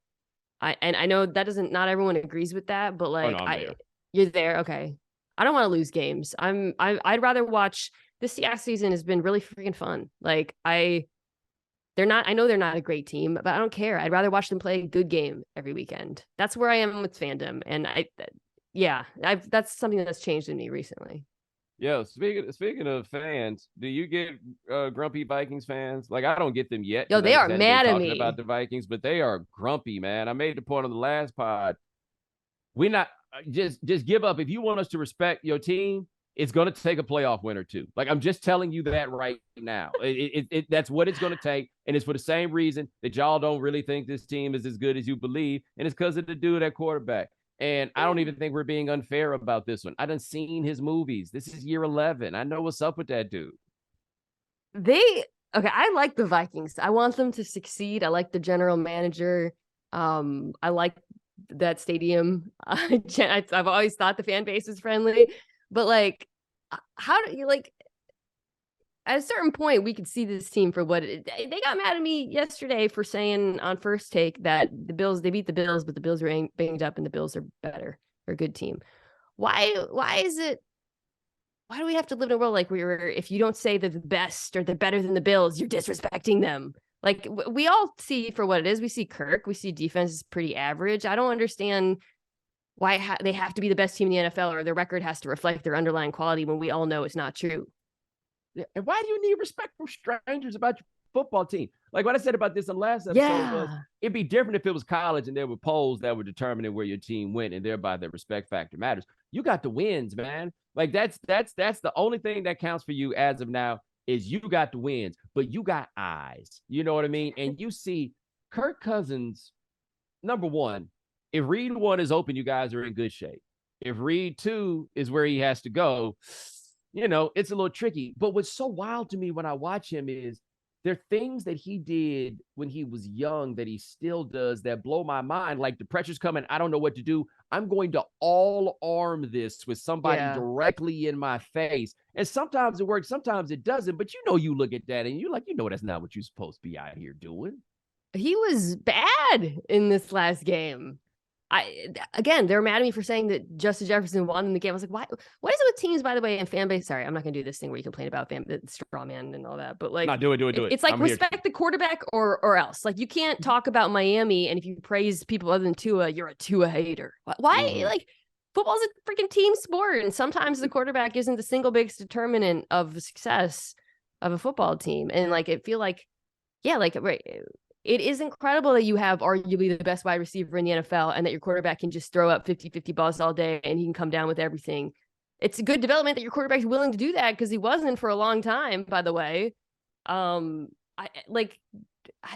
I know that not everyone agrees with that, but like, you're there. Okay. I don't want to lose games. I'd rather watch. This Seahawks season has been really freaking fun. Like, they're I know they're not a great team, but I don't care. I'd rather watch them play a good game every weekend. That's where I am with fandom. And that's something that's changed in me recently. Yeah, speaking of fans, do you get grumpy Vikings fans? Like, I don't get them yet Yo, because I they just are hadn't been mad at talking about me. the Vikings, but they are grumpy, man. I made the point on the last pod. We not just give up. If you want us to respect your team, it's going to take a playoff win or two. Like, I'm just telling you that right now. That's what it's going to take, and it's for the same reason that y'all don't really think this team is as good as you believe, and it's because of the dude at quarterback. And I don't even think we're being unfair about this one. I done seen his movies. This is year 11. I know what's up with that dude. I like the Vikings. I want them to succeed. I like the general manager. I like that stadium. I've always thought the fan base is friendly, but like, how do you like? At a certain point, we could see this team for what they got mad at me yesterday for saying on First Take that they beat the Bills, but the Bills were banged up and the Bills are better. They're a good team. Why do we have to live in a world like if you don't say they're the best or they're better than the Bills, you're disrespecting them? Like, we all see for what it is. We see Kirk. We see defense is pretty average. I don't understand why they have to be the best team in the NFL or their record has to reflect their underlying quality when we all know it's not true. And why do you need respect from strangers about your football team? Like what I said about this in the last episode was it'd be different if it was college and there were polls that were determining where your team went and thereby the respect factor matters. You got the wins, man. Like that's the only thing that counts for you as of now is you got the wins, but you got eyes. You know what I mean? And you see Kirk Cousins, number one, if Reed 1 is open, you guys are in good shape. If Reed 2 is where he has to go, it's a little tricky. But what's so wild to me when I watch him is there are things that he did when he was young that he still does that blow my mind. Like the pressure's coming. I don't know what to do. I'm going to all arm this with somebody directly in my face. And sometimes it works. Sometimes it doesn't. But you look at that and you're like, that's not what you're supposed to be out here doing. He was bad in this last game. They're mad at me for saying that Justin Jefferson won in the game. I was like, why? What is it with teams, by the way, and fan base? Sorry, I'm not going to do this thing where you complain about straw man and all that. But like, no, do it. It's like respect the quarterback or else. Like, you can't talk about Miami, and if you praise people other than Tua, you're a Tua hater. Why? Mm-hmm. Like, football's a freaking team sport, and sometimes the quarterback isn't the single biggest determinant of the success of a football team. And like, it feel like, right. It is incredible that you have arguably the best wide receiver in the NFL and that your quarterback can just throw up 50-50 balls all day and he can come down with everything. It's a good development that your quarterback is willing to do that because he wasn't for a long time, by the way. There's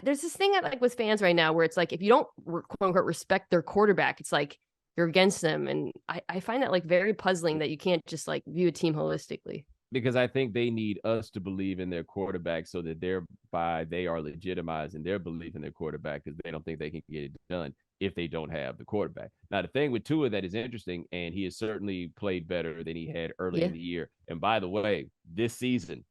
this thing with fans right now where it's like, if you don't quote unquote respect their quarterback, it's like you're against them. And I find that like very puzzling that you can't just like view a team holistically. Because I think they need us to believe in their quarterback so that thereby they are legitimizing their belief in their quarterback because they don't think they can get it done if they don't have the quarterback. Now, the thing with Tua that is interesting, and he has certainly played better than he had early in the year. And by the way, this season,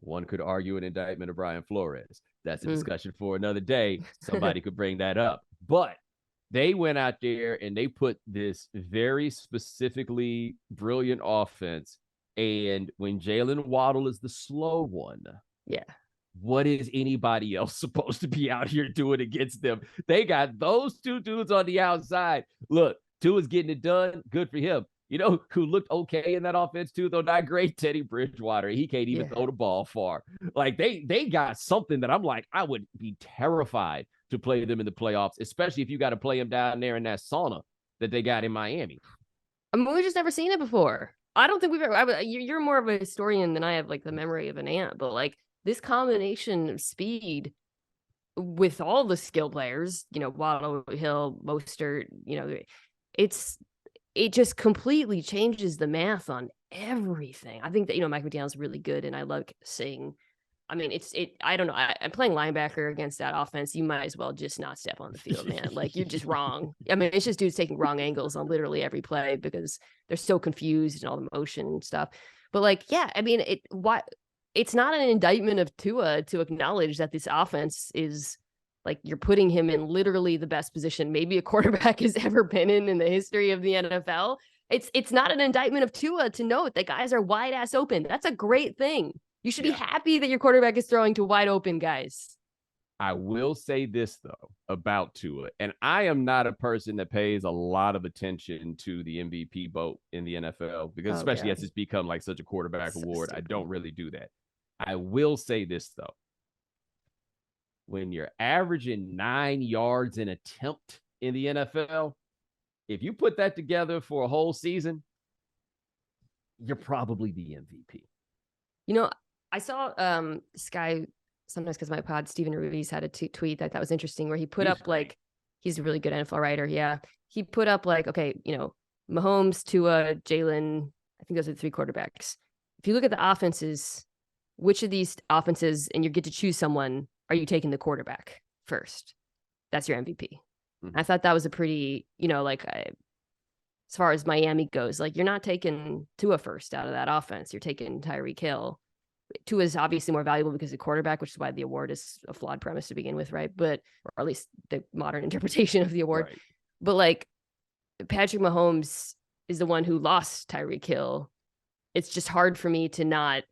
one could argue an indictment of Brian Flores. That's a discussion for another day. Somebody could bring that up. But they went out there and they put this very specifically brilliant offense. And when Jalen Waddle is the slow one, what is anybody else supposed to be out here doing against them? They got those two dudes on the outside. Look, Tua's getting it done. Good for him. You know who looked okay in that offense too, though not great? Teddy Bridgewater. He can't even throw the ball far. Like they got something that I'm like, I would be terrified to play them in the playoffs, especially if you got to play them down there in that sauna that they got in Miami. I mean, we've just never seen it before. I don't think we've ever. You're more of a historian than I have, like the memory of an ant. But like this combination of speed with all the skill players, Waddle, Hill, Mostert, it just completely changes the math on everything. I think that Mike McDaniel's really good, and I love seeing. I mean, I don't know. I'm playing linebacker against that offense. You might as well just not step on the field, man. Like, you're just wrong. I mean, it's just dudes taking wrong angles on literally every play because they're so confused and all the motion and stuff. But like, I mean, it's not an indictment of Tua to acknowledge that this offense is like, you're putting him in literally the best position maybe a quarterback has ever been in the history of the NFL. It's not an indictment of Tua to note that guys are wide ass open. That's a great thing. You should be happy that your quarterback is throwing to wide open guys. I will say this, though, about Tua, and I am not a person that pays a lot of attention to the MVP vote in the NFL, because especially as it's become like such a quarterback award, I don't really do that. I will say this, though. When you're averaging 9 yards an attempt in the NFL, if you put that together for a whole season, you're probably the MVP. You know, I saw this guy, sometimes because my pod, Stephen Ruiz, had a tweet that I thought was interesting, where he put up great. Like, he's a really good NFL writer. Yeah. He put up like, okay, you know, Mahomes, Tua, Jalen, I think those are the 3 quarterbacks. If you look at the offenses, which of these offenses, and you get to choose someone, are you taking the quarterback first? That's your MVP. Mm-hmm. I thought that was a pretty, you know, like, as far as Miami goes, like, you're not taking Tua first out of that offense. You're taking Tyreek Hill. Tua is obviously more valuable because of quarterback, which is why the award is a flawed premise to begin with, right? But, or at least the modern interpretation of the award. Right. But like, Patrick Mahomes is the one who lost Tyreek Hill. It's just hard for me to not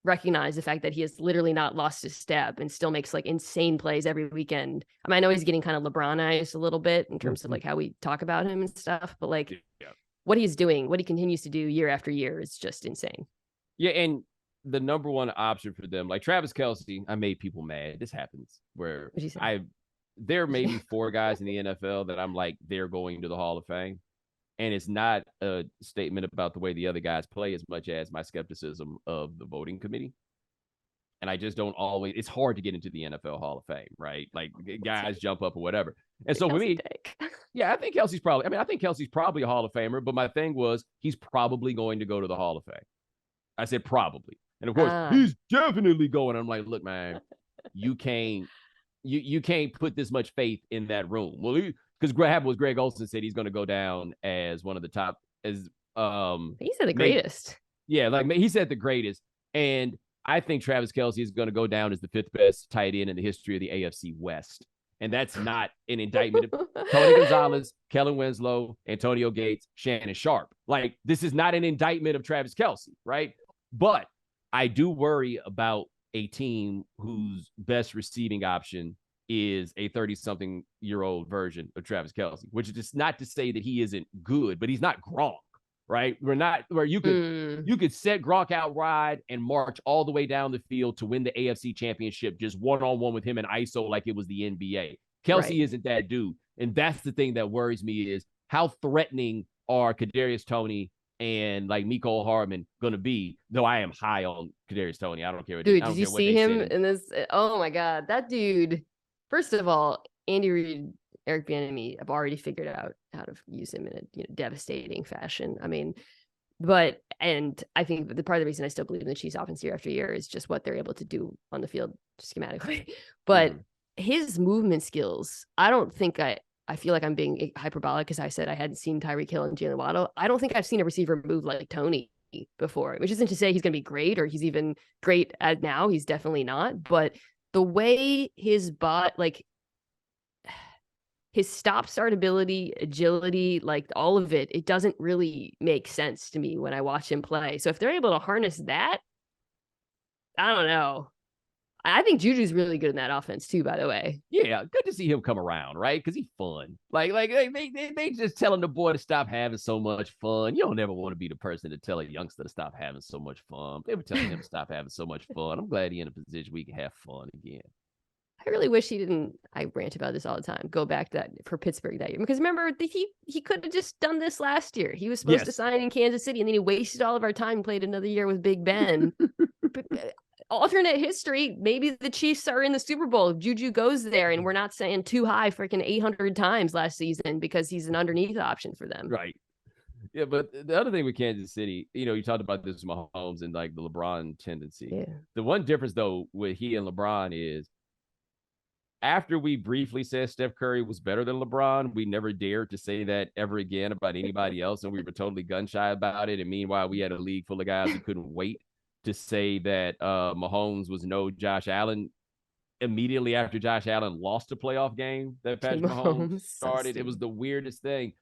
recognize the fact that he has literally not lost his step and still makes like insane plays every weekend. I mean, I know he's getting kind of LeBron-ized a little bit in terms of like how we talk about him and stuff, but like what he's doing, what he continues to do year after year is just insane. Yeah, and the number one option for them, like Travis Kelce, I made people mad. This happens where there may be 4 guys in the NFL that I'm like, they're going to the Hall of Fame. And it's not a statement about the way the other guys play as much as my skepticism of the voting committee. And I just don't always, it's hard to get into the NFL Hall of Fame, right? Like guys jump up or whatever. And so for me, I think Kelce's probably a Hall of Famer, but my thing was he's probably going to go to the Hall of Fame. I said probably. And of course, he's definitely going. I'm like, look, man, you can't put this much faith in that room. Well, because what happened was Greg Olsen said he's going to go down as one of the top, as he said the greatest. Yeah, like he said the greatest. And I think Travis Kelce is going to go down as the 5th best tight end in the history of the AFC West. And that's not an indictment of Tony Gonzalez, Kellen Winslow, Antonio Gates, Shannon Sharp. Like, this is not an indictment of Travis Kelce, right? But I do worry about a team whose best receiving option is a 30-something-year-old version of Travis Kelce, which is just not to say that he isn't good, but he's not Gronk, right? We're not where you could set Gronk out wide and march all the way down the field to win the AFC Championship just one-on-one with him in ISO like it was the NBA. Kelce isn't that dude. And that's the thing that worries me is how threatening are Kadarius Toney and like Mecole Hardman going to be, though I am high on Kadarius Toney. I don't care. Dude, did you see him in this? Oh my God, that dude. First of all, Andy Reid, Eric Bieniemy have already figured out how to use him in a devastating fashion. I mean, and I think the part of the reason I still believe in the Chiefs offense year after year is just what they're able to do on the field schematically. But his movement skills, I don't think I feel like I'm being hyperbolic because I said I hadn't seen Tyreek Hill and Jalen Waddle. I don't think I've seen a receiver move like Toney before, which isn't to say he's going to be great or he's even great at now. He's definitely not. But the way his his stop-start ability, agility, like all of it, it doesn't really make sense to me when I watch him play. So if they're able to harness that, I don't know. I think Juju's really good in that offense too, by the way. Yeah, good to see him come around, right? Because he's fun. Like they just telling the boy to stop having so much fun. You don't ever want to be the person to tell a youngster to stop having so much fun. They were telling him to stop having so much fun. I'm glad he's in a position where he can have fun again. I really wish he didn't. I rant about this all the time. Go back to that for Pittsburgh that year, because remember he could have just done this last year. He was supposed to sign in Kansas City, and then he wasted all of our time and played another year with Big Ben. Alternate history, maybe the Chiefs are in the Super Bowl if Juju goes there, and we're not saying too high freaking 800 times last season because he's an underneath option for them. Right. Yeah, but the other thing with Kansas City, you talked about this with Mahomes and like the LeBron tendency. Yeah. The one difference though with he and LeBron is after we briefly said Steph Curry was better than LeBron, we never dared to say that ever again about anybody else, and we were totally gun shy about it. And meanwhile, we had a league full of guys who couldn't wait to say that Mahomes was no Josh Allen immediately after Josh Allen lost a playoff game that Patrick Mahomes started. It was the weirdest thing.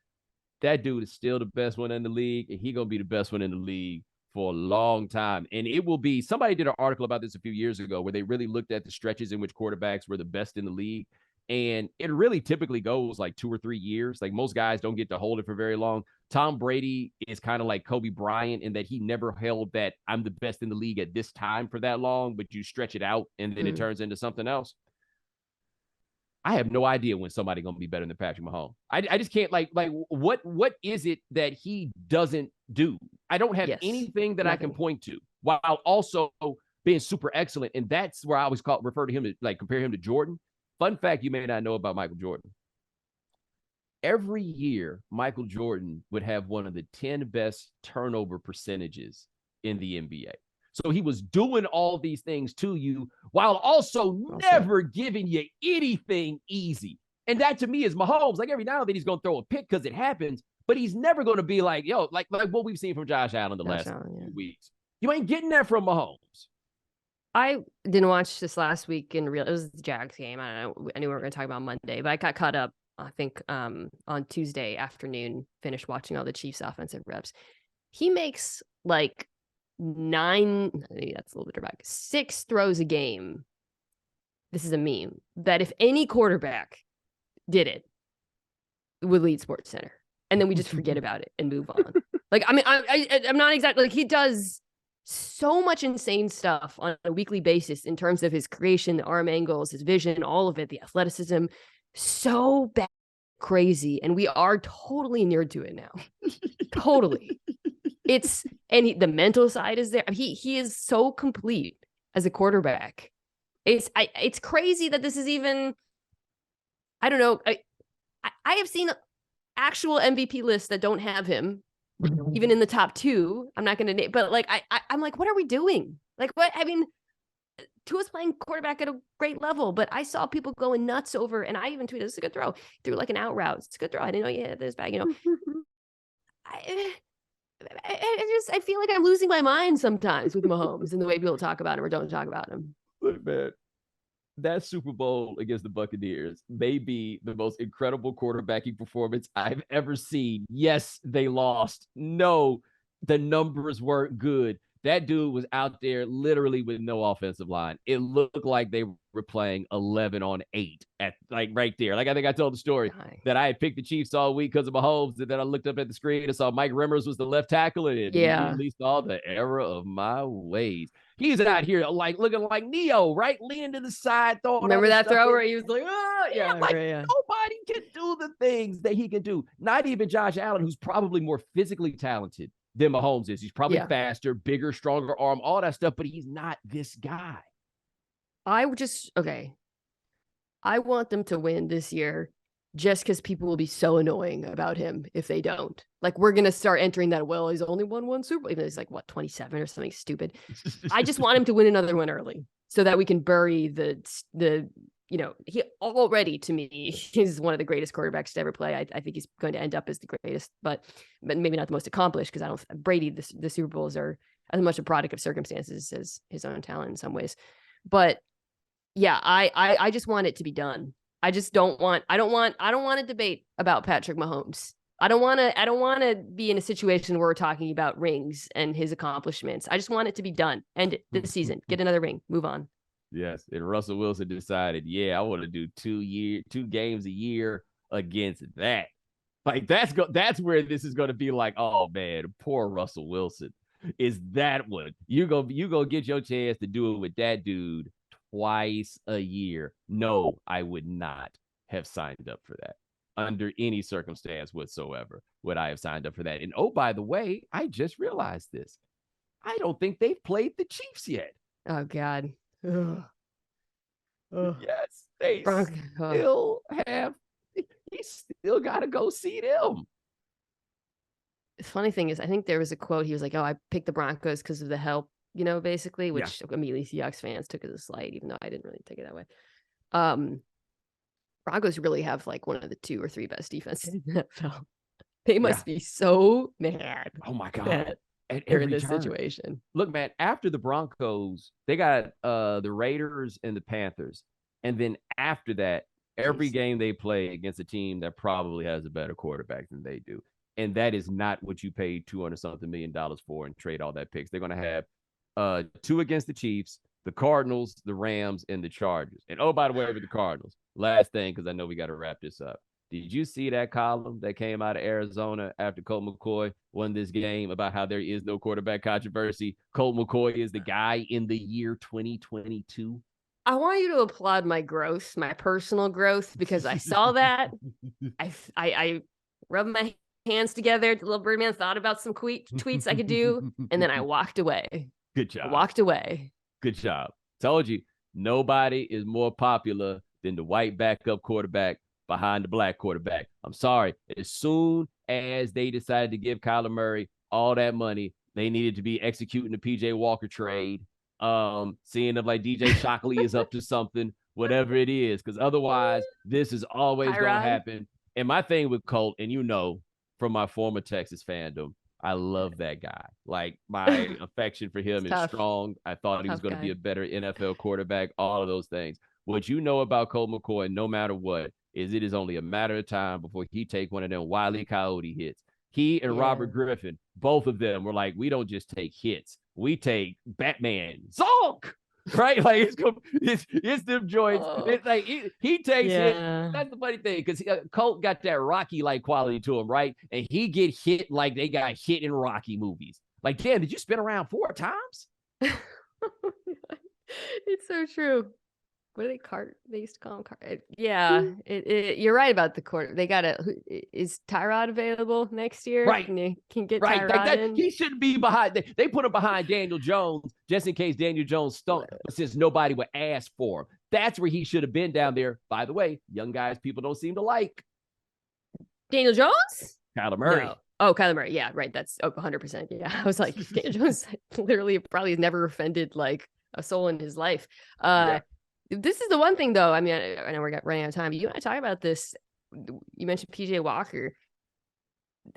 That dude is still the best one in the league, and he's going to be the best one in the league for a long time. And it will be, somebody did an article about this a few years ago where they really looked at the stretches in which quarterbacks were the best in the league. And it really typically goes like 2 or 3 years. Like most guys don't get to hold it for very long. Tom Brady is kind of like Kobe Bryant in that he never held that I'm the best in the league at this time for that long, but you stretch it out and then it turns into something else. I have no idea when somebody's going to be better than Patrick Mahomes. I just can't like what is it that he doesn't do? I don't have anything that I can point to while also being super excellent. And that's where I always refer to him to like compare him to Jordan. Fun fact you may not know about Michael Jordan. Every year, Michael Jordan would have one of the 10 best turnover percentages in the NBA. So he was doing all these things to you while also never giving you anything easy. And that to me is Mahomes. Like every now and then he's going to throw a pick because it happens, but he's never going to be like, yo, like what we've seen from Josh Allen the last few weeks. You ain't getting that from Mahomes. I didn't watch this last week in real. It was the Jags game. I don't know. I knew we were going to talk about Monday, but I got caught up, I think, on Tuesday afternoon, finished watching all the Chiefs offensive reps. He makes like 9, maybe that's a little bit dramatic, 6 throws a game. This is a meme that if any quarterback did it, would lead Sports Center. And then we just forget about it and move on. Like, I mean, I'm not exactly like he does so much insane stuff on a weekly basis in terms of his creation, the arm angles, his vision, all of it, the athleticism, so bad, crazy. And we are totally near to it now. Totally. It's, and the mental side is there. He is so complete as a quarterback. It's crazy that this is even, I don't know. I have seen actual MVP lists that don't have him, even in the top 2. I'm not going to name, but like, I'm like, what are we doing? Like, what? I mean, Tua's playing quarterback at a great level, but I saw people going nuts over, and I even tweeted, this is a good throw. Threw like an out route. It's a good throw. I didn't know you had this bag, you know. I feel like I'm losing my mind sometimes with Mahomes and the way people talk about him or don't talk about him. Look, man, that Super Bowl against the Buccaneers may be the most incredible quarterbacking performance I've ever seen. Yes, they lost. No, the numbers weren't good. That dude was out there literally with no offensive line. It looked like they were playing 11 on 8 at like right there. Like I think I told the story that I had picked the Chiefs all week because of Mahomes, and then I looked up at the screen and saw Mike Remmers was the left tackle, and it immediately saw the error of my ways. He's out here like looking like Neo, right? Leaning to the side, throwing. Remember that throw where he was like, oh, nobody can do the things that he can do. Not even Josh Allen, who's probably more physically talented than Mahomes is. He's probably faster, bigger, stronger arm, all that stuff, but he's not this guy. I want them to win this year just because people will be so annoying about him if they don't. Like, we're going to start entering that, well, he's only won 1 Super Bowl. Even though he's like, what, 27 or something stupid. I just want him to win another one early so that we can bury the you know, he already, to me, he's one of the greatest quarterbacks to ever play. I think he's going to end up as the greatest, but maybe not the most accomplished, because I don't, Brady, the Super Bowls are as much a product of circumstances as his own talent in some ways. But yeah, I just want it to be done. I don't want a debate about Patrick Mahomes. I don't want to be in a situation where we're talking about rings and his accomplishments. I just want it to be done. End it this season. Get another ring. Move on. Yes, and Russell Wilson decided, I want to do 2 games a year against that. Like that's where this is going to be like, oh man, poor Russell Wilson. Is that one you go get your chance to do it with that dude twice a year? No, I would not have signed up for that under any circumstance whatsoever. Would I have signed up for that? And oh, by the way, I just realized this. I don't think they've played the Chiefs yet. Oh God. Ugh. Yes, they still have. He still got to go see them. The funny thing is, I think there was a quote. He was like, "Oh, I picked the Broncos because of the help," you know, basically, which immediately Seahawks fans took as a slight, even though I didn't really take it that way. Broncos really have like one of the 2 or 3 best defenses in the NFL. They must be so mad. Oh my God. They're in this situation. Look, man, after the Broncos, they got the Raiders and the Panthers. And then after that, every game they play against a team that probably has a better quarterback than they do. And that is not what you paid $200-something million for and trade all that picks. They're going to have 2 against the Chiefs, the Cardinals, the Rams, and the Chargers. And oh, by the way, with the Cardinals, last thing, because I know we got to wrap this up. Did you see that column that came out of Arizona after Colt McCoy won this game about how there is no quarterback controversy? Colt McCoy is the guy in the year 2022. I want you to applaud my growth, my personal growth, because I saw that. I rubbed my hands together. The little Birdman thought about some tweets I could do, and then I walked away. Good job. I walked away. Good job. Told you, nobody is more popular than the white backup quarterback behind the black quarterback. I'm sorry. As soon as they decided to give Kyler Murray all that money, they needed to be executing the PJ Walker trade. Seeing if like DJ Shockley is up to something, whatever it is, because otherwise this is always going to happen. And my thing with Colt, and you know, from my former Texas fandom, I love that guy. Like, my affection for him is strong. I thought he was going to be a better NFL quarterback, all of those things. What you know about Colt McCoy, no matter what, is it is only a matter of time before he take one of them Wile E. Coyote hits. He and Robert Griffin, both of them were like, we don't just take hits. We take Batman. Zonk! Right? Like, it's them joints. It's like he takes it. That's the funny thing, because Colt got that Rocky-like quality to him, right? And he get hit like they got hit in Rocky movies. Like, damn, did you spin around 4 times? It's so true. What are they? They used to call him cart. Yeah, you're right about the court. They got is Tyrod available next year? Right. Can get right. Tyrod in? He shouldn't be behind. They put him behind Daniel Jones just in case Daniel Jones stunk, but since nobody would ask for him. That's where he should have been down there. By the way, young guys people don't seem to like. Daniel Jones? Kyler Murray. No. Oh, Kyler Murray. Yeah, right. That's 100%. Yeah, I was like, Daniel Jones literally probably has never offended like a soul in his life. This is the one thing, though. I mean, I know we're running out of time. But you want to talk about this? You mentioned PJ Walker.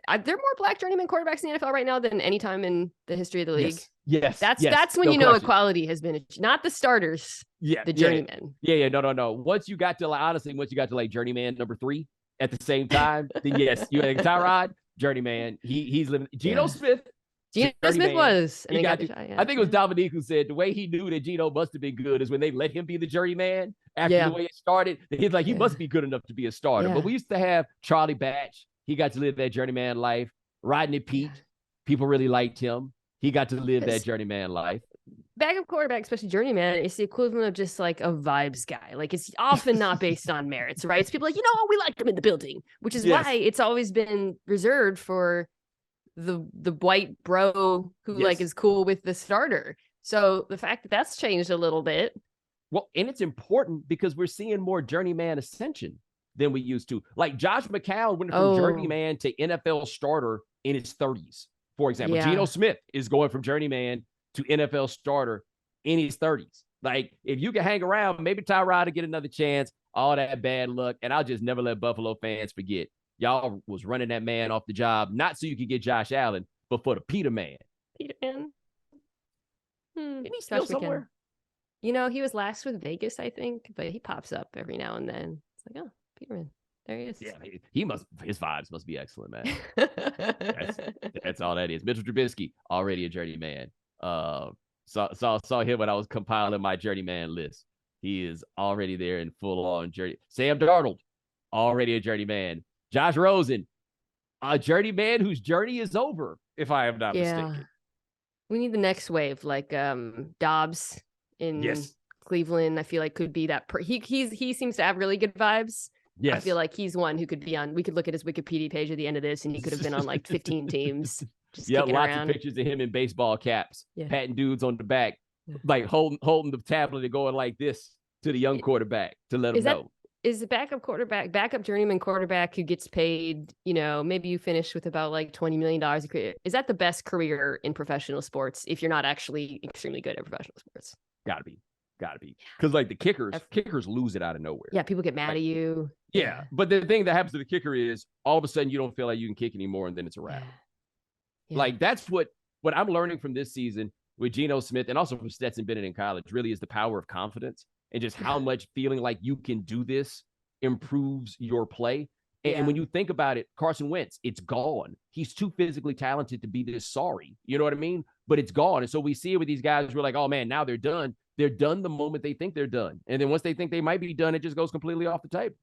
There are more black journeyman quarterbacks in the NFL right now than any time in the history of the league. Yes. That's when you know equality has been not the starters. The journeyman. No. Once you got to like journeyman number 3 at the same time, then yes, you had Tyrod, journeyman. He's living. Geno Smith. Geno Smith was. And I think it was Dominique who said the way he knew that Geno must have been good is when they let him be the journeyman after the way it started. He's like, he must be good enough to be a starter. But we used to have Charlie Batch. He got to live that journeyman life. Rodney Peete. People really liked him. He got to live that journeyman life. Backup quarterback, especially journeyman, is the equivalent of just like a vibes guy. Like, it's often not based on merits, right? It's people like, we liked him in the building, which is why it's always been reserved for the white bro who like is cool with the starter. So the fact that that's changed a little bit. Well, and it's important because we're seeing more journeyman ascension than we used to. Like Josh McCown went from journeyman to NFL starter in his 30s, for example. Geno Smith is going from journeyman to NFL starter in his 30s. Like, if you can hang around, maybe Tyrod will get another chance, all that bad luck. And I'll just never let Buffalo fans forget. Y'all was running that man off the job, not so you could get Josh Allen, but for the Peter man. Peterman. Isn't he still somewhere? He was last with Vegas, I think, but he pops up every now and then. It's like, Peterman. There he is. Yeah, his vibes must be excellent, man. that's all that is. Mitchell Trubisky, already a journeyman. Saw him when I was compiling my journeyman list. He is already there in full on journey. Sam Darnold, already a journeyman. Josh Rosen, a journeyman whose journey is over, if I am not mistaken. We need the next wave, like Dobbs in Cleveland. I feel like could be that. He seems to have really good vibes. Yes. I feel like he's one who could be on. We could look at his Wikipedia page at the end of this, and he could have been on like 15 teams. Just lots around. of pictures of him in baseball caps, patting dudes on the back, like holding the tablet and going like this to the young quarterback to let him know. Is the backup journeyman quarterback who gets paid, maybe you finish with about like $20 million a career. Is that the best career in professional sports if you're not actually extremely good at professional sports? Gotta be. Because like the kickers lose it out of nowhere. Yeah, people get mad at you. Yeah, but the thing that happens to the kicker is all of a sudden you don't feel like you can kick anymore, and then it's a wrap. Yeah. Like, that's what I'm learning from this season with Geno Smith and also from Stetson Bennett in college really is the power of confidence and just how much feeling like you can do this improves your play. And when you think about it, Carson Wentz, it's gone. He's too physically talented to be this sorry. You know what I mean? But it's gone. And so we see it with these guys. We're like, oh, man, now they're done. They're done the moment they think they're done. And then once they think they might be done, it just goes completely off the table.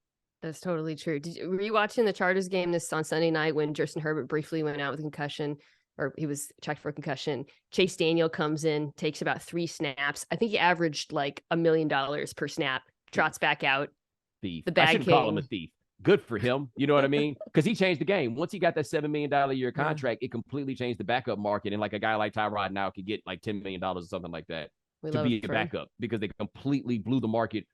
That's totally true. Were you watching the Chargers game this on Sunday night when Justin Herbert briefly went out with a concussion, or he was checked for a concussion? Chase Daniel comes in, takes about 3 snaps. I think he averaged like $1 million per snap, trots back out. Thief. The bag I shouldn't call him a thief. Good for him. You know what I mean? Because he changed the game. Once he got that $7 million a year contract, it completely changed the backup market. And like a guy like Tyrod now could get like $10 million or something like that to be a backup because they completely blew the market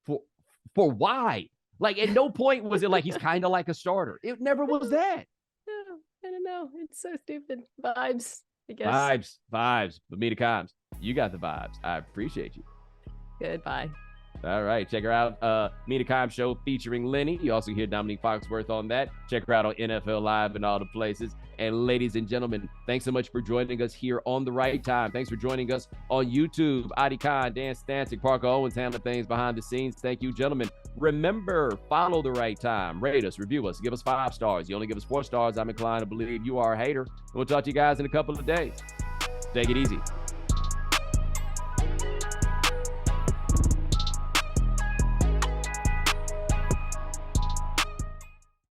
for why? Like at no point was it like he's kind of like a starter. It never was that. No, I don't know. It's so stupid. Vibes, I guess. Vibes. But Mina Kimes, you got the vibes. I appreciate you. Goodbye. All right. Check her out. Mina Kimes Show featuring Lenny. You also hear Dominique Foxworth on that. Check her out on NFL Live and all the places. And ladies and gentlemen, thanks so much for joining us here on The Right Time. Thanks for joining us on YouTube. Adi Khan, Dan Stancic, Parker Owens handling things behind the scenes. Thank you, gentlemen. Remember, follow The Right Time. Rate us, review us, give us 5 stars. You only give us 4 stars, I'm inclined to believe you are a hater. And we'll talk to you guys in a couple of days. Take it easy.